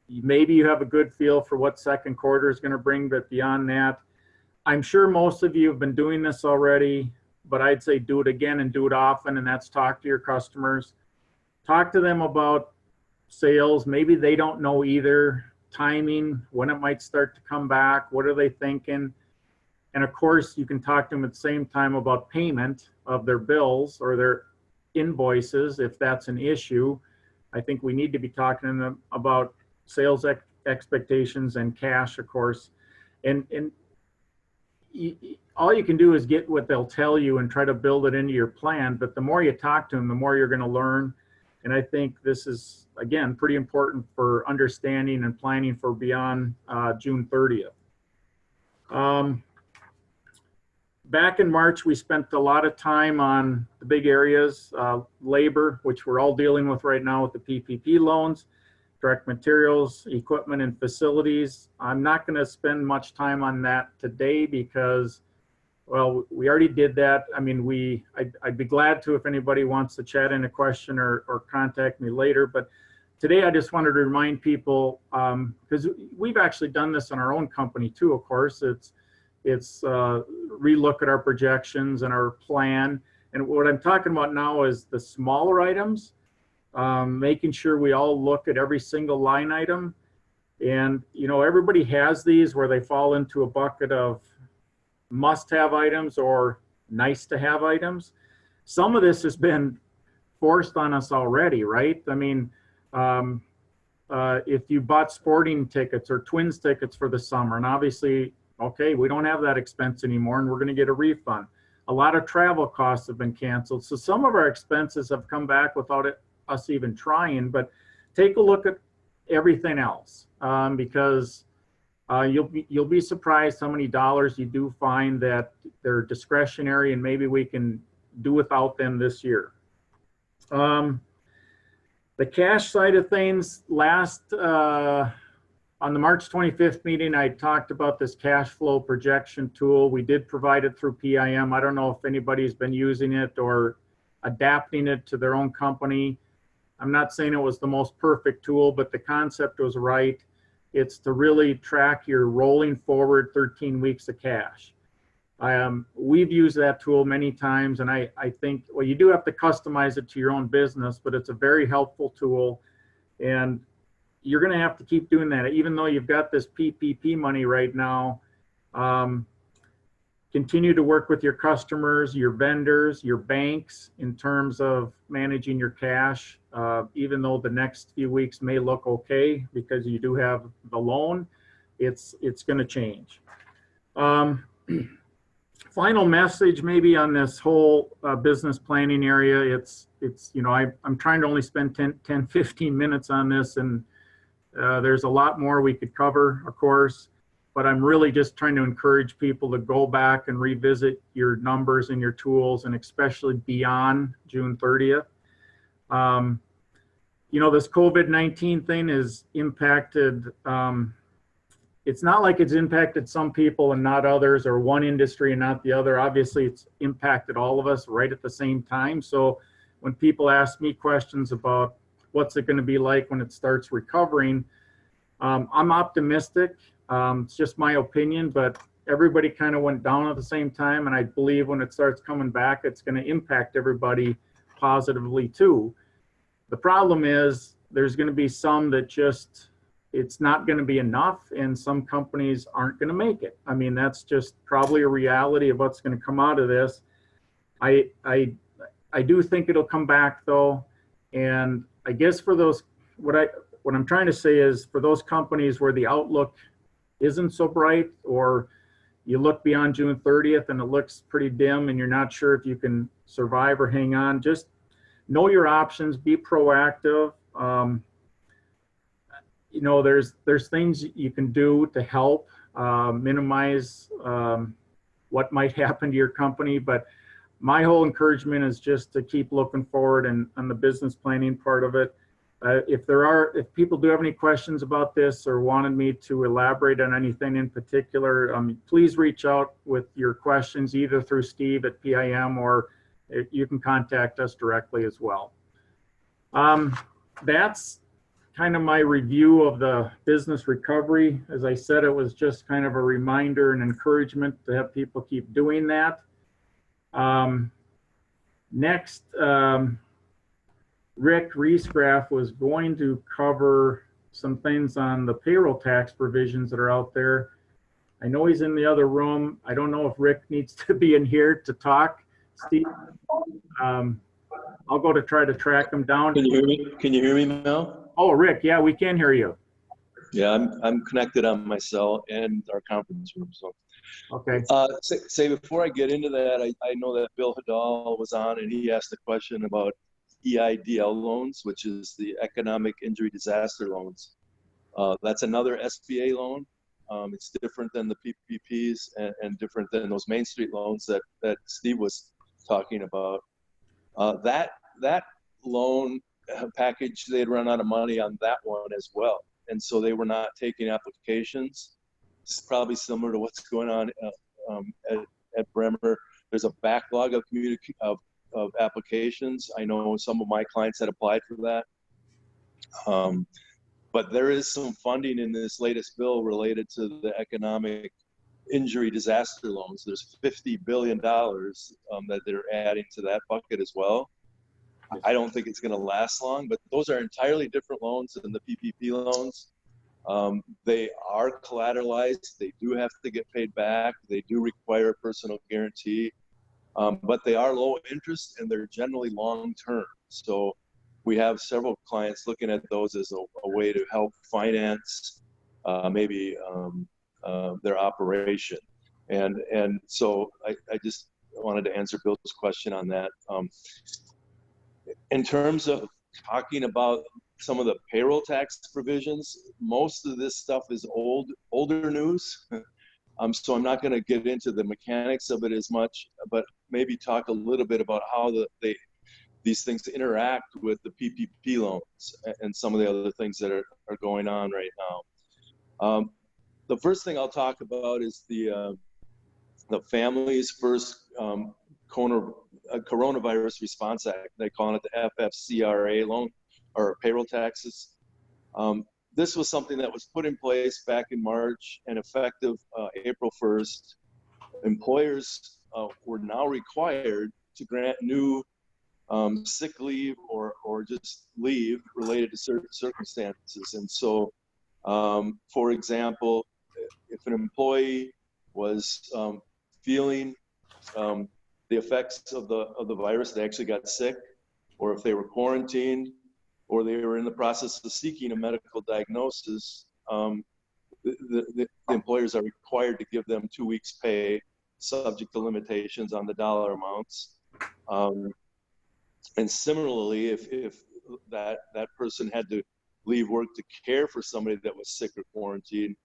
Maybe you have a good feel for what second quarter is going to bring, but beyond that, I'm sure most of you have been doing this already, but I'd say do it again and do it often, and that's talk to your customers. Talk to them about sales. Maybe they don't know either. Timing, when it might start to come back, what are they thinking? And of course, you can talk to them at the same time about payment of their bills or their invoices if that's an issue. I think we need to be talking to them about sales expectations and cash, of course. And all you can do is get what they'll tell you and try to build it into your plan. But the more you talk to them, the more you're going to learn. And I think this is, again, pretty important for understanding and planning for beyond June 30th. Back in March, we spent a lot of time on the big areas, labor, which we're all dealing with right now with the PPP loans, direct materials, equipment, and facilities. I'm not going to spend much time on that today because, well, we already did that. I mean, I'd be glad to if anybody wants to chat in a question or contact me later, but today I just wanted to remind people, because we've actually done this in our own company too, of course. It's relook at our projections and our plan. And what I'm talking about now is the smaller items, making sure we all look at every single line item. And, you know, everybody has these where they fall into a bucket of must-have items or nice-to-have items. Some of this has been forced on us already, right? I mean, if you bought sporting tickets or Twins tickets for the summer, and obviously, okay, we don't have that expense anymore and we're going to get a refund. A lot of travel costs have been canceled. So some of our expenses have come back without us even trying, but take a look at everything else, because you'll be surprised how many dollars you do find that they're discretionary and maybe we can do without them this year. The cash side of things, on the March 25th meeting, I talked about this cash flow projection tool. We did provide it through PIM. I don't know if anybody's been using it or adapting it to their own company. I'm not saying it was the most perfect tool, but the concept was right. It's to really track your rolling forward 13 weeks of cash. We've used that tool many times, and I think, well, you do have to customize it to your own business, but it's a very helpful tool. And you're going to have to keep doing that. Even though you've got this PPP money right now, continue to work with your customers, your vendors, your banks in terms of managing your cash. Even though the next few weeks may look okay because you do have the loan, it's going to change. Final message maybe on this whole business planning area. It's you know, I'm trying to only spend 10-15 minutes on this, and there's a lot more we could cover, of course, but I'm really just trying to encourage people to go back and revisit your numbers and your tools, and especially beyond June 30th. You know, this COVID-19 thing is impacted. It's not like it's impacted some people and not others, or one industry and not the other. Obviously, it's impacted all of us right at the same time. So when people ask me questions about what's it going to be like when it starts recovering, I'm optimistic. It's just my opinion, but everybody kind of went down at the same time. And I believe when it starts coming back, it's going to impact everybody positively too. The problem is there's going to be some that just, it's not going to be enough, and some companies aren't going to make it. I mean, that's just probably a reality of what's going to come out of this. I do think it'll come back though. And I guess for those, what I'm trying to say is for those companies where the outlook isn't so bright, or you look beyond June 30th and it looks pretty dim and you're not sure if you can survive or hang on, just know your options, be proactive. You know, there's things you can do to help minimize what might happen to your company, but my whole encouragement is just to keep looking forward and on the business planning part of it. If people do have any questions about this or wanted me to elaborate on anything in particular, please reach out with your questions either through Steve at PIM, or you can contact us directly as well. That's kind of my review of the business recovery. As I said, it was just kind of a reminder and encouragement to have people keep doing that. Next, Rick Riesgraff was going to cover some things on the payroll tax provisions that are out there. I know he's in the other room. I don't know if Rick needs to be in here to talk. Steve, I'll go to try to track him down. Can you hear me? Can you hear me, Mel? Oh, Rick, yeah, we can hear you. Yeah, I'm connected on my cell and our conference room. So, okay. Say before I get into that, I know that Bill Hadal was on and he asked a question about EIDL loans, which is the Economic Injury Disaster Loans. That's another SBA loan. It's different than the PPPs and different than those Main Street loans that Steve was talking about. That loan package, they had run out of money on that one as well. And so they were not taking applications. It's probably similar to what's going on at Bremer. There's a backlog of applications. I know some of my clients had applied for that. But there is some funding in this latest bill related to the economic injury disaster loans. There's $50 billion that they're adding to that bucket as well. I don't think it's going to last long, but those are entirely different loans than the PPP loans. They are collateralized. They do have to get paid back. They do require a personal guarantee, but they are low interest and they're generally long term. So we have several clients looking at those as a way to help finance maybe their operation. And so I just wanted to answer Bill's question on that. In terms of talking about some of the payroll tax provisions, most of this stuff is older news. So I'm not going to get into the mechanics of it as much, but maybe talk a little bit about how these things interact with the PPP loans and some of the other things that are going on right now. The first thing I'll talk about is the Families First Coronavirus Response Act. They call it the FFCRA loan or payroll taxes. This was something that was put in place back in March and effective April 1st. Employers were now required to grant new sick leave or just leave related to certain circumstances. And so, for example, if an employee was feeling the effects of the virus, they actually got sick, or if they were quarantined, or they were in the process of seeking a medical diagnosis, the employers are required to give them 2 weeks pay, subject to limitations on the dollar amounts. And similarly, if that person had to leave work to care for somebody that was sick or quarantined,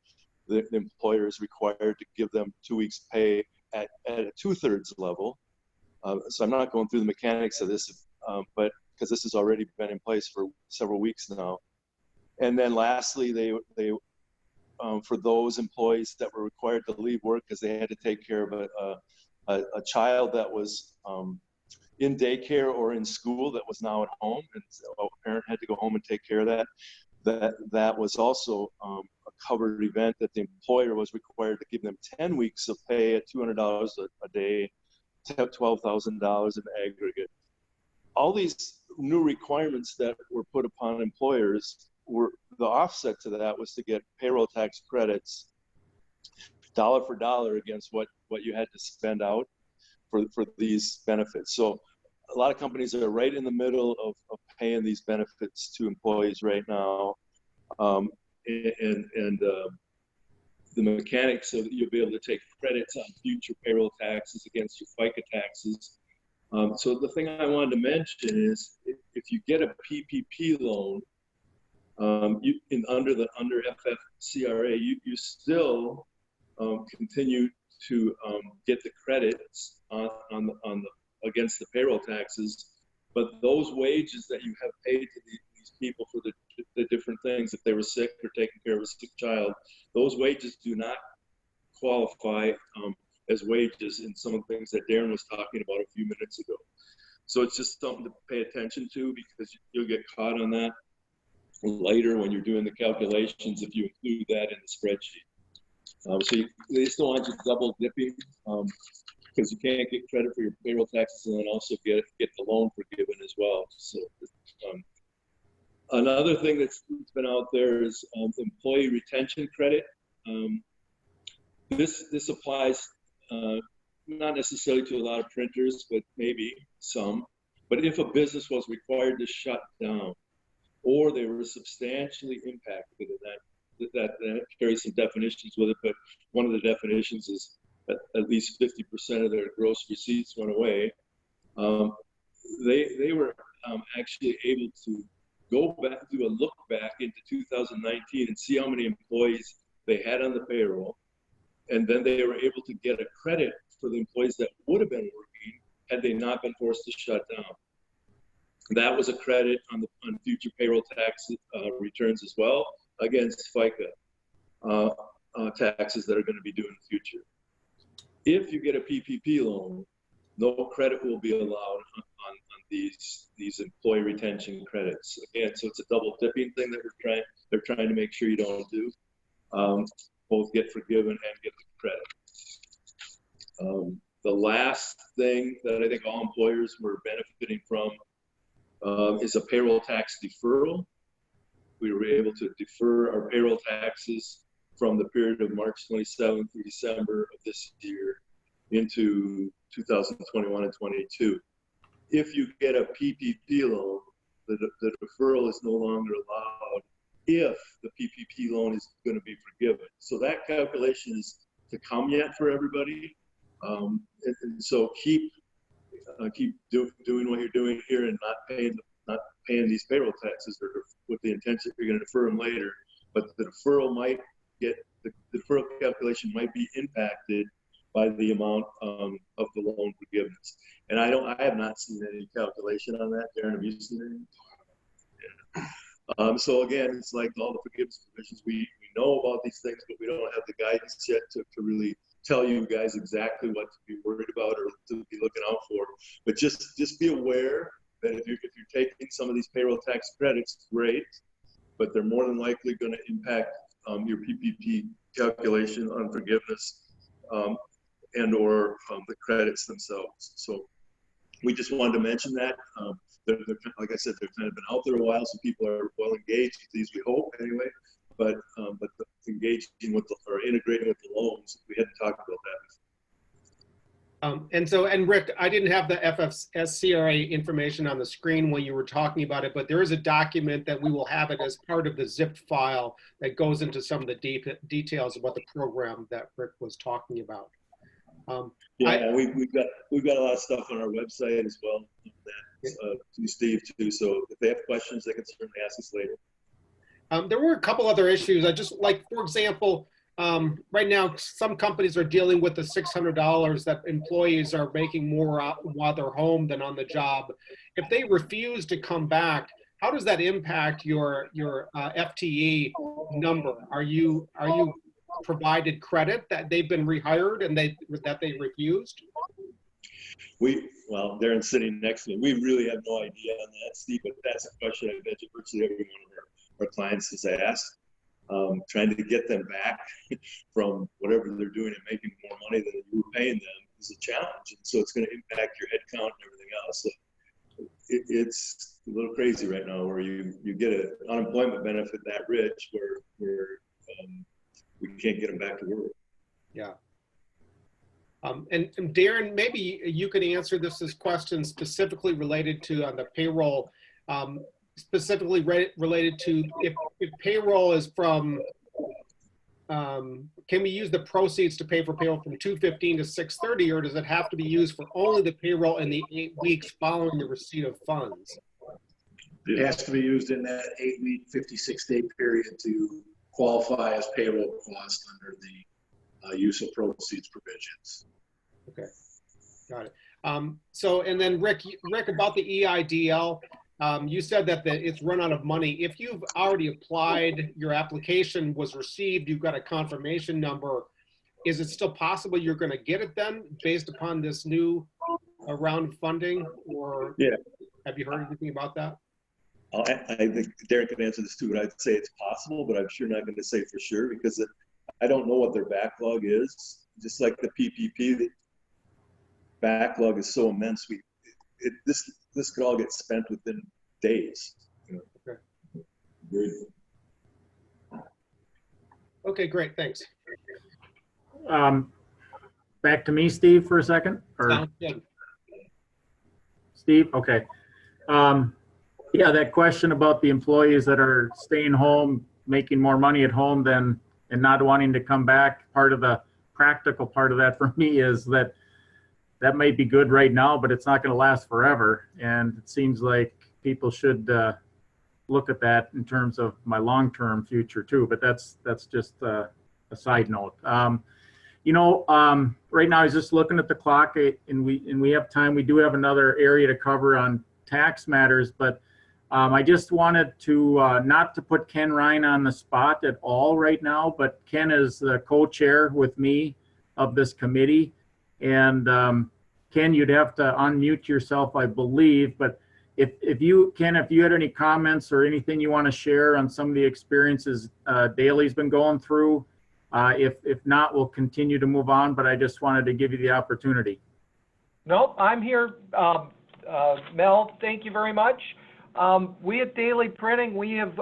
the employer is required to give them 2 weeks pay at a 2/3 level. So I'm not going through the mechanics of this, but because this has already been in place for several weeks now. And then lastly, they for those employees that were required to leave work because they had to take care of a child that was in daycare or in school that was now at home, and a parent had to go home and take care of that was also a covered event that the employer was required to give them 10 weeks of pay at $200 a day, $12,000 in aggregate. All these new requirements that were put upon employers were the offset to that was to get payroll tax credits dollar for dollar against what you had to spend out for these benefits. So a lot of companies are right in the middle of paying these benefits to employees right now. The mechanics so that you'll be able to take credits on future payroll taxes against your FICA taxes. So the thing I wanted to mention is if you get a PPP loan, under FFCRA, you still continue to get the credits against the payroll taxes, but those wages that you have paid to these people for the different things, if they were sick or taking care of a sick child, those wages do not qualify as wages in some of the things that Darren was talking about a few minutes ago. So it's just something to pay attention to because you'll get caught on that later when you're doing the calculations if you include that in the spreadsheet. So they still want you double dipping because you can't get credit for your payroll taxes and then also get the loan forgiven as well. So another thing that's been out there is employee retention credit. This applies not necessarily to a lot of printers, but maybe some. But if a business was required to shut down, or they were substantially impacted, and that carries some definitions with it. But one of the definitions is that at least 50% of their gross receipts went away. They were actually able to go back, do a look back into 2019 and see how many employees they had on the payroll. And then they were able to get a credit for the employees that would have been working had they not been forced to shut down. That was a credit on future payroll tax returns as well against FICA taxes that are going to be due in the future. If you get a PPP loan, no credit will be allowed on these employee retention credits. Again, so it's a double dipping thing that they're trying to make sure you don't do. Both get forgiven and get the credit. The last thing that I think all employers were benefiting from is a payroll tax deferral. We were able to defer our payroll taxes from the period of March 27th through December of this year into 2021 and 22. If you get a PPP loan, the deferral is no longer allowed if the PPP loan is going to be forgiven. So that calculation is to come yet for everybody. And so keep doing what you're doing here and not paying these payroll taxes with the intention that you're going to defer them later. But the deferral the deferral calculation might be impacted by the amount of the loan forgiveness. And I have not seen any calculation on that. Darren, have you seen any? Yeah. So again, it's like all the forgiveness provisions. We know about these things, but we don't have the guidance yet to really tell you guys exactly what to be worried about or to be looking out for. But just be aware that if you're taking some of these payroll tax credits, great, but they're more than likely going to impact your PPP calculation on forgiveness and or the credits themselves. So we just wanted to mention that. They're, like I said, they've kind of been out there a while, so people are well engaged with these, we hope anyway. But engaging with or integrating with the loans, we hadn't talked about that. And Rick, I didn't have the FFSCRA information on the screen when you were talking about it, but there is a document that we will have it as part of the zipped file that goes into some of the details about the program that Rick was talking about. We've got a lot of stuff on our website as well. To Steve too. So if they have questions, they can certainly ask us later. There were a couple other issues. I just like, for example, right now, some companies are dealing with the $600 that employees are making more while they're home than on the job. If they refuse to come back, how does that impact your FTE number? Are you provided credit that they've been rehired and that they refused? Well, Darren's sitting next to me. We really have no idea on that, Steve, but that's a question I bet you virtually every one of our clients has asked. Trying to get them back from whatever they're doing and making more money than you were paying them is a challenge. And so it's going to impact your head count and everything else. So it's a little crazy right now where you get an unemployment benefit that rich where we can't get them back to work. Yeah. And Darren, maybe you could answer this question specifically related to the payroll, specifically related to if payroll is from, can we use the proceeds to pay for payroll from 2/15 to 6/30, or does it have to be used for only the payroll in the 8 weeks following the receipt of funds? It has to be used in that 8-week, 56-day period to qualify as payroll cost under the use of proceeds provisions. Okay, got it. So, and then Rick, about the EIDL, you said that it's run out of money. If you've already applied, your application was received, you've got a confirmation number, is it still possible you're going to get it then based upon this new round of funding? Or have you heard anything about that? I think Darren can answer this too, but I'd say it's possible, but I'm sure not going to say for sure because I don't know what their backlog is. Just like the PPP, the backlog is so immense. This could all get spent within days. You know? Okay. Okay, great. Thanks. Back to me, Steve, for a second. Sounds good. Steve, okay. Yeah, that question about the employees that are staying home, making more money at home and not wanting to come back. Part of the practical part of that for me is that might be good right now, but it's not going to last forever. And it seems like people should look at that in terms of my long-term future too. But that's just a side note. Right now I was just looking at the clock, and we have time. We do have another area to cover on tax matters, but I just wanted to not to put Ken Ryan on the spot at all right now, but Ken is the co-chair with me of this committee. And Ken, you'd have to unmute yourself, I believe, but if you, Ken, if you had any comments or anything you want to share on some of the experiences Daly's been going through, if not, we'll continue to move on, but I just wanted to give you the opportunity. Nope, I'm here. Mel, thank you very much. We at Daily Printing, we have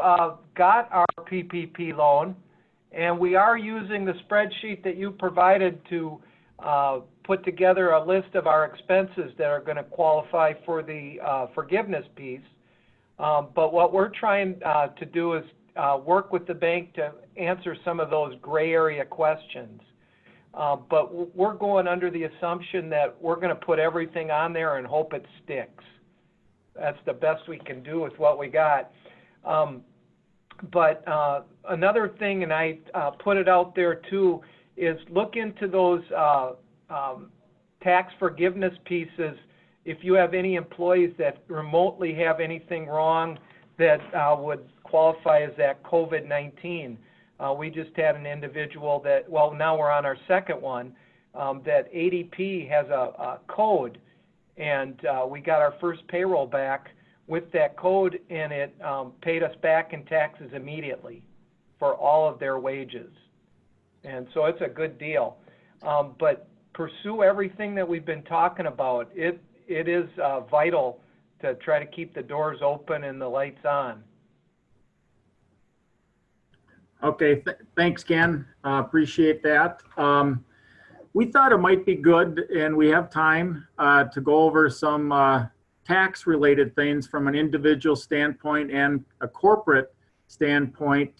got our PPP loan, and we are using the spreadsheet that you provided to put together a list of our expenses that are going to qualify for the forgiveness piece. But what we're trying to do is work with the bank to answer some of those gray area questions. But we're going under the assumption that we're going to put everything on there and hope it sticks. That's the best we can do with what we got. But another thing, and I put it out there too, is look into those tax forgiveness pieces. If you have any employees that remotely have anything wrong that would qualify as that COVID-19. We just had an individual that, well, now we're on our second one, that ADP has a code, and we got our first payroll back with that code, and it paid us back in taxes immediately for all of their wages. And so it's a good deal. But pursue everything that we've been talking about. It is vital to try to keep the doors open and the lights on. Okay, thanks, Ken. Appreciate that. We thought it might be good, and we have time to go over some tax-related things from an individual standpoint and a corporate standpoint.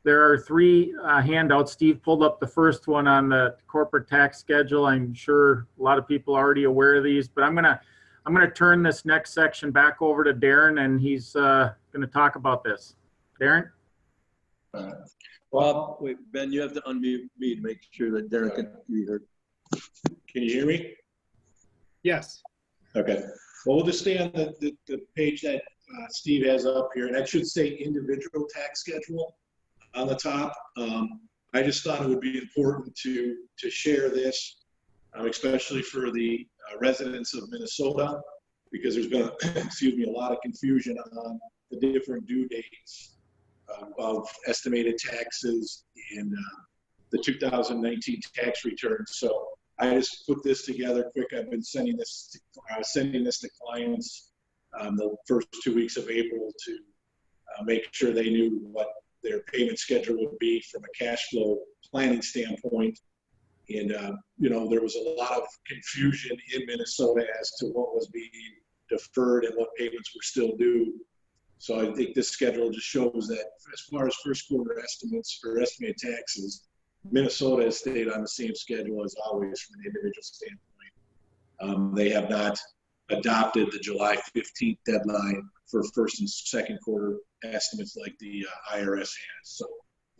There are three handouts. Steve pulled up the first one on the corporate tax schedule. I'm sure a lot of people are already aware of these, but I'm gonna turn this next section back over to Darren, and he's gonna talk about this. Darren? Well, wait, Ben, you have to unmute me to make sure that Darren can be heard. Can you hear me? Yes. Okay. Well, we'll just stay on the page that Steve has up here, and that should say individual tax schedule on the top. I just thought it would be important to share this, especially for the residents of Minnesota, because there's been, excuse me, a lot of confusion on the different due dates of estimated taxes in the 2019 tax returns. So I just put this together quick. I've been sending this to clients the first 2 weeks of April to make sure they knew what their payment schedule would be from a cash flow planning standpoint. And, you know, there was a lot of confusion in Minnesota as to what was being deferred and what payments were still due. So I think this schedule just shows that as far as first quarter estimates for estimated taxes, Minnesota has stayed on the same schedule as always from an individual standpoint. They have not adopted the July 15th deadline for first and second quarter estimates like the IRS has. So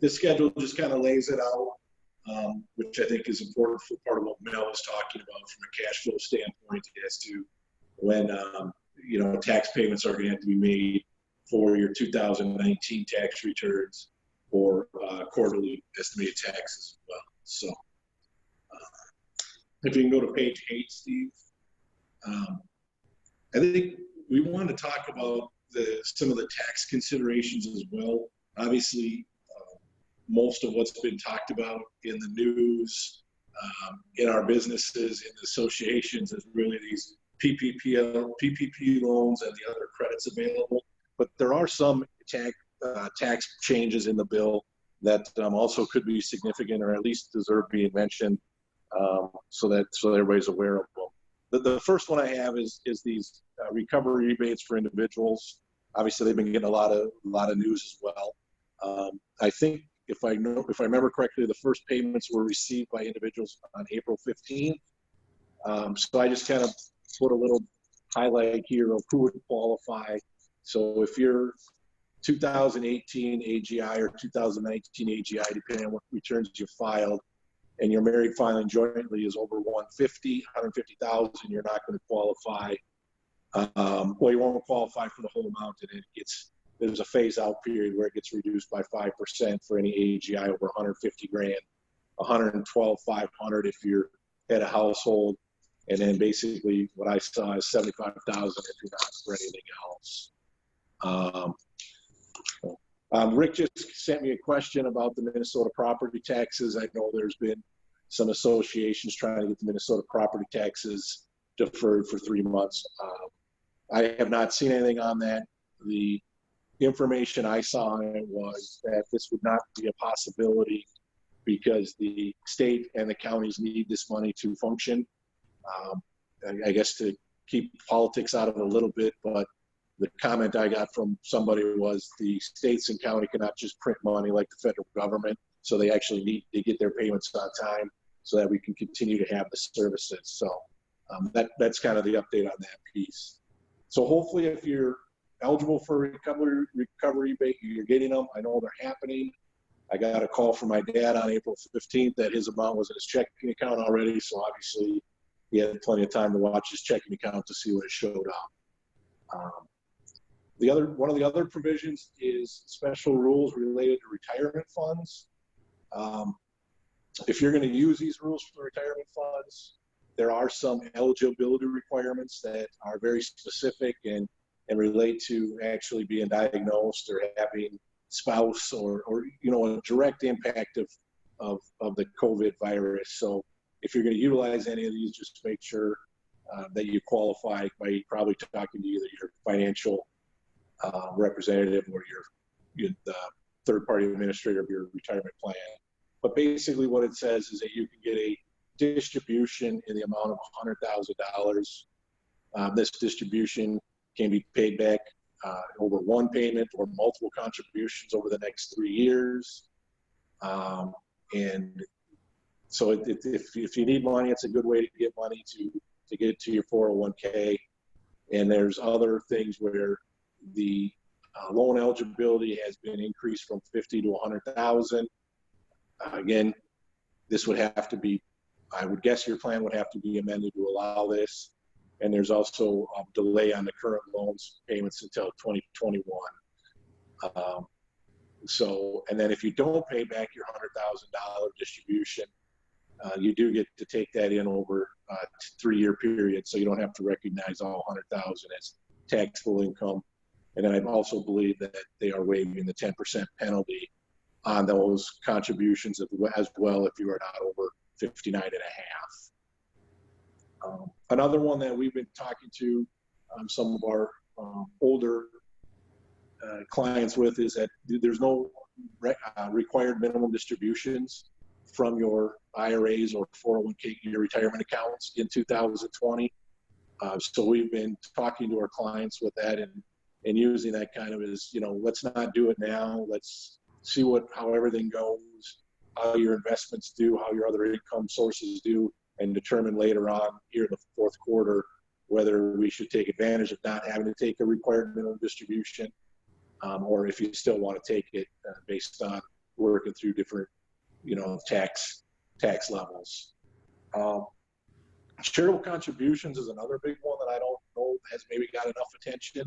this schedule just kind of lays it out, which I think is important for part of what Mel was talking about from a cash flow standpoint as to when, you know, tax payments are going to have to be made for your 2019 tax returns or quarterly estimated taxes as well. So if you can go to page 8, Steve. I think we want to talk about some of the tax considerations as well. Obviously, most of what's been talked about in the news, in our businesses, in the associations, is really these PPP loans and the other credits available. But there are some tax changes in the bill that also could be significant, or at least deserve being mentioned, so everybody's aware of them. The first one I have is these recovery rebates for individuals. Obviously, they've been getting a lot of news as well. I think if I remember correctly, the first payments were received by individuals on April 15th. So I just kind of put a little highlight here of who would qualify. So if you're 2018 AGI or 2019 AGI, depending on what returns you filed, and your married filing jointly is over 150,000, you're not going to qualify. Well, you won't qualify for the whole amount, and there's a phase out period where it gets reduced by 5% for any AGI over 150 grand, 112,500 if you're at a household, And then basically what I saw is 75,000 if you're not for anything else. Rick just sent me a question about the Minnesota property taxes. I know there's been some associations trying to get the Minnesota property taxes deferred for 3 months. I have not seen anything on that. The information I saw on it was that this would not be a possibility because the state and the counties need this money to function. I guess to keep politics out of it a little bit, but the comment I got from somebody was the states and county cannot just print money like the federal government. So they actually need to get their payments on time so that we can continue to have the services. So that's kind of the update on that piece. So hopefully if you're eligible for recovery rebate, you're getting them. I know they're happening. I got a call from my dad on April 15th that his amount was in his checking account already. So obviously he had plenty of time to watch his checking account to see what it showed up. One of the other provisions is special rules related to retirement funds. If you're going to use these rules for retirement funds, there are some eligibility requirements that are very specific and relate to actually being diagnosed or having spouse or a direct impact of the COVID virus. So if you're going to utilize any of these, just make sure that you qualify by probably talking to either your financial representative or your third-party administrator of your retirement plan. But basically what it says is that you can get a distribution in the amount of $100,000. This distribution can be paid back over one payment or multiple contributions over the next 3 years. And so if you need money, it's a good way to get money to get to your 401k. And there's other things where the loan eligibility has been increased from 50 to 100,000. Again, this would have to be, I would guess your plan would have to be amended to allow this. And there's also a delay on the current loans payments until 2021. And then if you don't pay back your $100,000 distribution, you do get to take that in over a 3-year period. So you don't have to recognize all 100,000 as taxable income. And then I also believe that they are waiving the 10% penalty on those contributions as well if you are not over 59 and a half. Another one that we've been talking to some of our older clients with is that there's no required minimum distributions from your IRAs or 401k, your retirement accounts in 2020. So we've been talking to our clients with that and using that kind of as, let's not do it now. Let's see how everything goes, how your investments do, how your other income sources do, and determine later on here in the fourth quarter whether we should take advantage of not having to take a required minimum distribution, or if you still want to take it based on working through different, tax levels. Charitable contributions is another big one that I don't know has maybe got enough attention.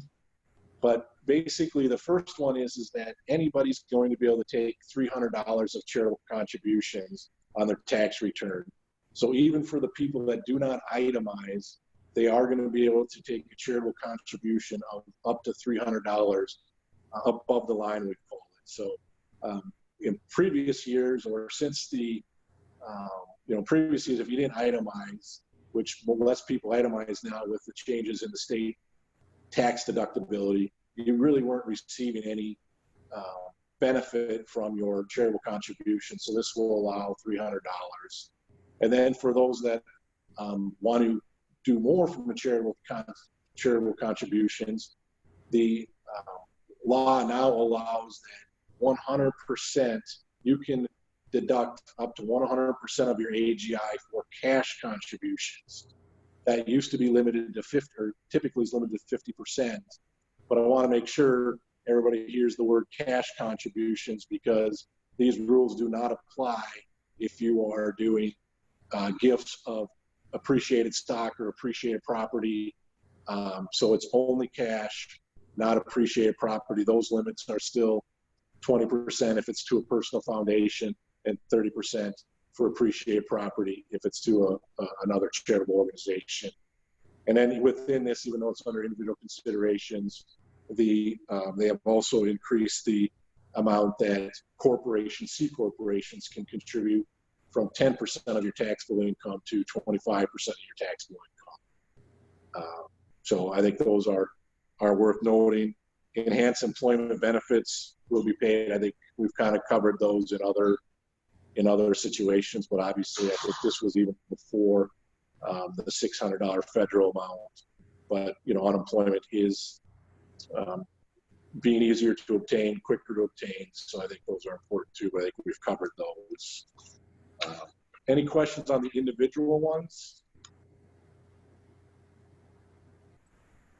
But basically, the first one is that anybody's going to be able to take $300 of charitable contributions on their tax return. So even for the people that do not itemize, they are going to be able to take a charitable contribution of up to $300 above the line, we call it. So in previous years, or since the previous years, if you didn't itemize, which less people itemize now with the changes in the state tax deductibility, you really weren't receiving any benefit from your charitable contribution. So this will allow $300. And then for those that want to do more from the charitable contributions, the law now allows that 100%, you can deduct up to 100% of your AGI for cash contributions. That used to be limited to 50, or typically is limited to 50%. But I want to make sure everybody hears the word cash contributions, because these rules do not apply if you are doing gifts of appreciated stock or appreciated property. So it's only cash, not appreciated property. Those limits are still 20% if it's to a personal foundation and 30% for appreciated property if it's to another charitable organization. And then within this, even though it's under individual considerations, they have also increased the amount that C corporations can contribute from 10% of your taxable income to 25% of your taxable income. So I think those are worth noting. Enhanced employment benefits will be paid. I think we've kind of covered those in other situations, but obviously I think this was even before the $600 federal amount. But unemployment is being easier to obtain, quicker to obtain. So I think those are important too. But I think we've covered those. Any questions on the individual ones?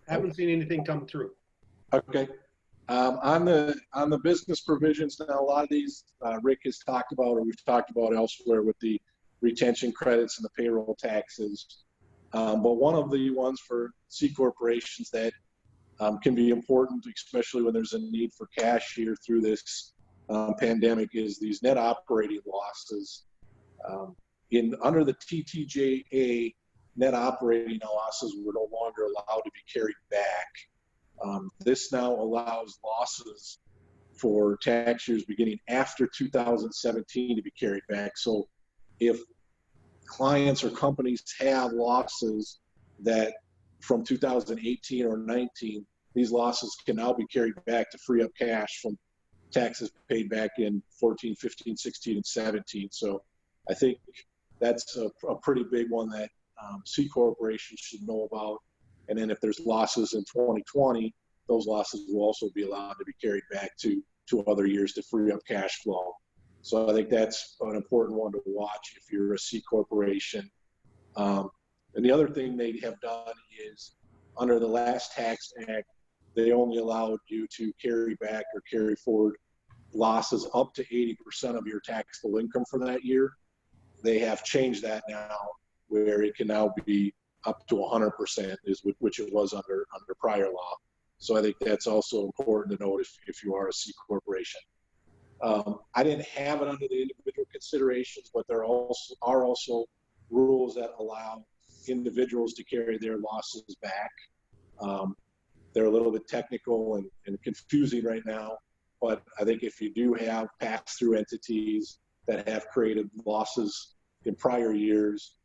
I haven't seen anything come through. Okay. On the business provisions, now a lot of these Rick has talked about, or we've talked about elsewhere with the retention credits and the payroll taxes. But one of the ones for C corporations that can be important, especially when there's a need for cash here through this pandemic, is these net operating losses. Under the TTJA, net operating losses were no longer allowed to be carried back. This now allows losses for tax years beginning after 2017 to be carried back. So if clients or companies have losses that from 2018 or 19, these losses can now be carried back to free up cash from taxes paid back in 14, 15, 16, and 17. So I think that's a pretty big one that C corporations should know about. And then if there's losses in 2020, those losses will also be allowed to be carried back to other years to free up cash flow. So I think that's an important one to watch if you're a C corporation. And the other thing they have done is under the last Tax Act, they only allowed you to carry back or carry forward losses up to 80% of your taxable income for that year. They have changed that now, where it can now be up to 100%, which it was under prior law. So I think that's also important to note if you are a C corporation. I didn't have it under the individual considerations, but there are also rules that allow individuals to carry their losses back. They're a little bit technical and confusing right now, but I think if you do have pass-through entities that have created losses in prior years,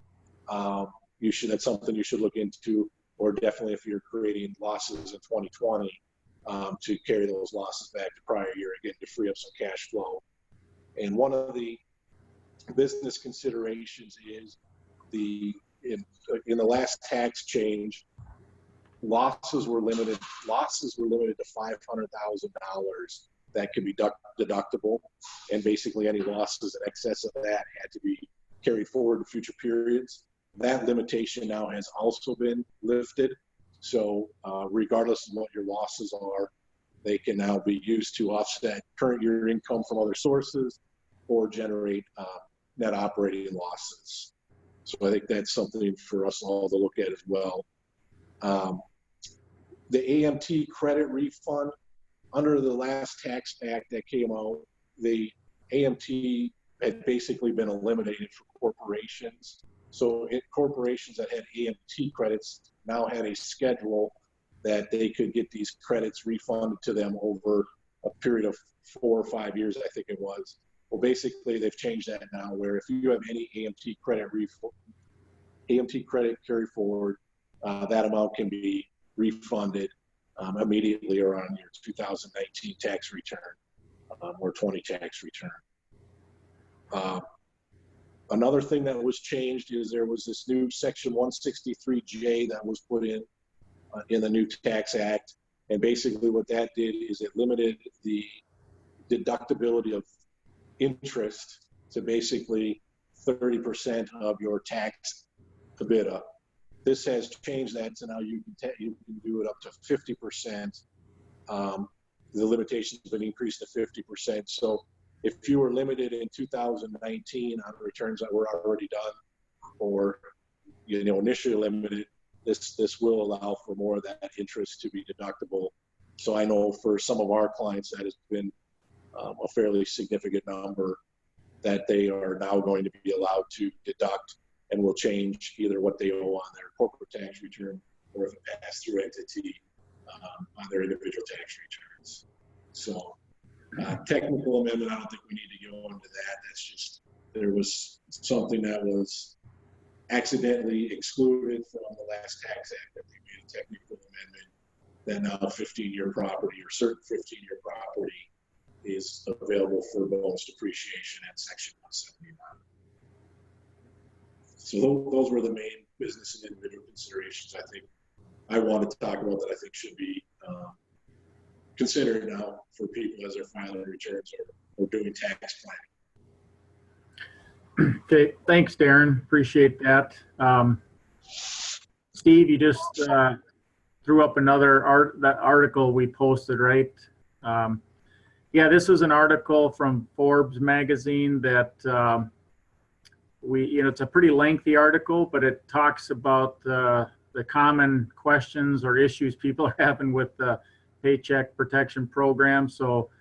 that's something you should look into, or definitely if you're creating losses in 2020, to carry those losses back to prior year again to free up some cash flow. And one of the business considerations is in the last tax change, losses were limited to $500,000 that could be deductible, and basically any losses in excess of that had to be carried forward to future periods. That limitation now has also been lifted. So regardless of what your losses are, they can now be used to offset current year income from other sources or generate net operating losses. So I think that's something for us all to look at as well. The Amt Credit Refund, under the last Tax Act that came out, the Amt had basically been eliminated for corporations. So corporations that had Amt credits now had a schedule that they could get these credits refunded to them over a period of 4 or 5 years, I think it was. Well, basically they've changed that now, where if you have any Amt credit carry forward, that amount can be refunded immediately or on your 2019 tax return or 20 tax return. Another thing that was changed is there was this new section 163J that was put in the new Tax Act. And basically what that did is it limited the deductibility of interest to basically 30% of your tax EBITDA. This has changed that to now you can do it up to 50%. The limitation has been increased to 50%. So if you were limited in 2019 on returns that were already done, or initially limited, this will allow for more of that interest to be deductible. So I know for some of our clients that has been a fairly significant number. that they are now going to be allowed to deduct, and will change either what they owe on their corporate tax return or if a pass-through entity on their individual tax returns. So technical amendment, I don't think we need to go into that. That's just, there was something that was accidentally excluded from the last Tax Act that we made a technical amendment, that now 15-year property or certain 15-year property is available for bonus depreciation at Section 179. So those were the main business and individual considerations I think I wanted to talk about that I think should be considered now for people as they're filing returns or doing tax planning. Okay, thanks, Darren. Appreciate that. Steve, you just threw up another article we posted, right? Yeah, this was an article from Forbes magazine that it's a pretty lengthy article, but it talks about the common questions or issues people are having with the Paycheck Protection Program. So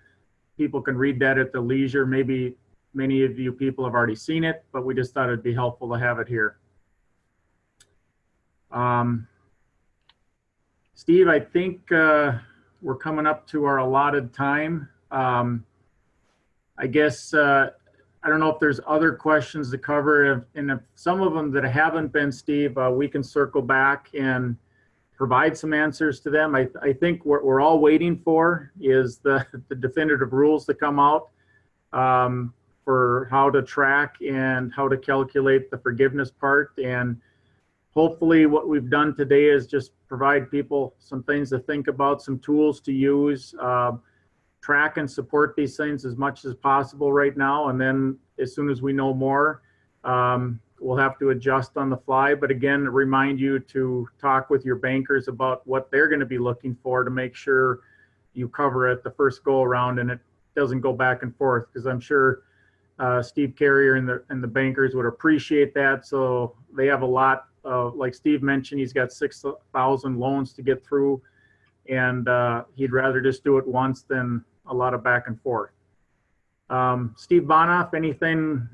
people can read that at their leisure. Maybe many of you people have already seen it, but we just thought it'd be helpful to have it here. Steve, I think we're coming up to our allotted time. I guess I don't know if there's other questions to cover, and if some of them that haven't been, Steve, we can circle back and provide some answers to them. I think what we're all waiting for is the definitive rules to come out for how to track and how to calculate the forgiveness part. And hopefully what we've done today is just provide people some things to think about, some tools to use, track and support these things as much as possible right now. And then as soon as we know more, we'll have to adjust on the fly. But again, remind you to talk with your bankers about what they're going to be looking for to make sure you cover it the first go around and it doesn't go back and forth, because I'm sure Steve Carrier and the bankers would appreciate that. So they have a lot of, like Steve mentioned, he's got 6,000 loans to get through, and he'd rather just do it once than a lot of back and forth. Steve Bonoff, anything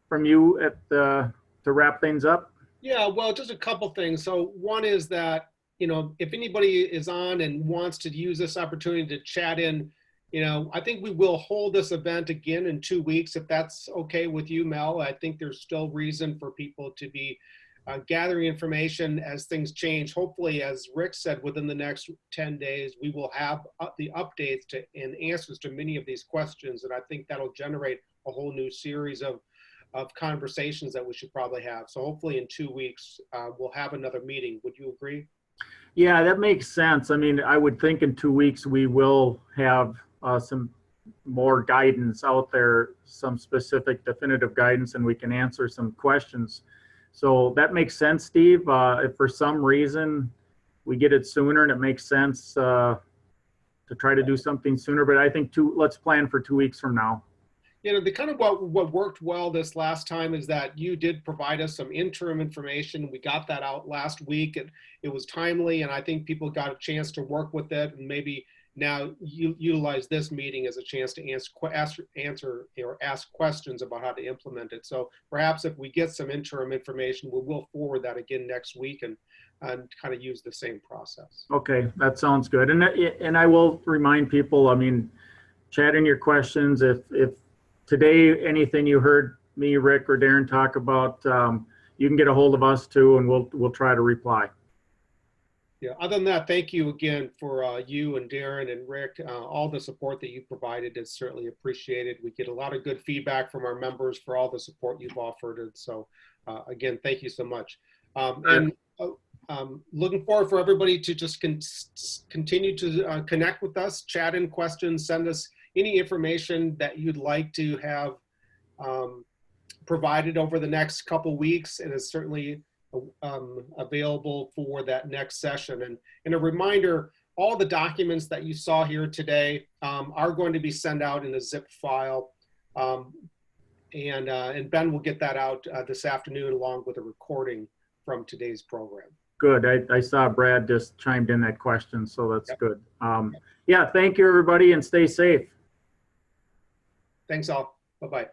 from you to wrap things up? Yeah, well, just a couple things. So one is that, if anybody is on and wants to use this opportunity to chat in, I think we will hold this event again in 2 weeks, if that's okay with you, Mel. I think there's still reason for people to be gathering information as things change. Hopefully, as Rick said, within the next 10 days, we will have the updates and answers to many of these questions. And I think that'll generate a whole new series of conversations that we should probably have. So hopefully in 2 weeks, we'll have another meeting. Would you agree? Yeah, that makes sense. I mean, I would think in 2 weeks, we will have some more guidance out there, some specific definitive guidance, and we can answer some questions. So that makes sense, Steve. If for some reason we get it sooner and it makes sense to try to do something sooner, but I think let's plan for 2 weeks from now. The kind of what worked well this last time is that you did provide us some interim information. We got that out last week, and it was timely, and I think people got a chance to work with it, and maybe now you utilize this meeting as a chance to answer or ask questions about how to implement it. So perhaps if we get some interim information, we will forward that again next week and kind of use the same process. Okay, that sounds good. And I will remind people, I mean, chat in your questions. If today anything you heard me, Rick, or Darren talk about, you can get a hold of us too, and we'll try to reply. Yeah, other than that, thank you again for you and Darren and Rick. All the support that you provided is certainly appreciated. We get a lot of good feedback from our members for all the support you've offered. And so again, thank you so much. Looking forward for everybody to just continue to connect with us, chat in questions, send us any information that you'd like to have provided over the next couple weeks, and it's certainly available for that next session. And a reminder, all the documents that you saw here today are going to be sent out in a zip file, and Ben will get that out this afternoon along with a recording from today's program. Good. I saw Brad just chimed in that question, so that's good. Yeah, thank you everybody, and stay safe. Thanks all. Bye-bye.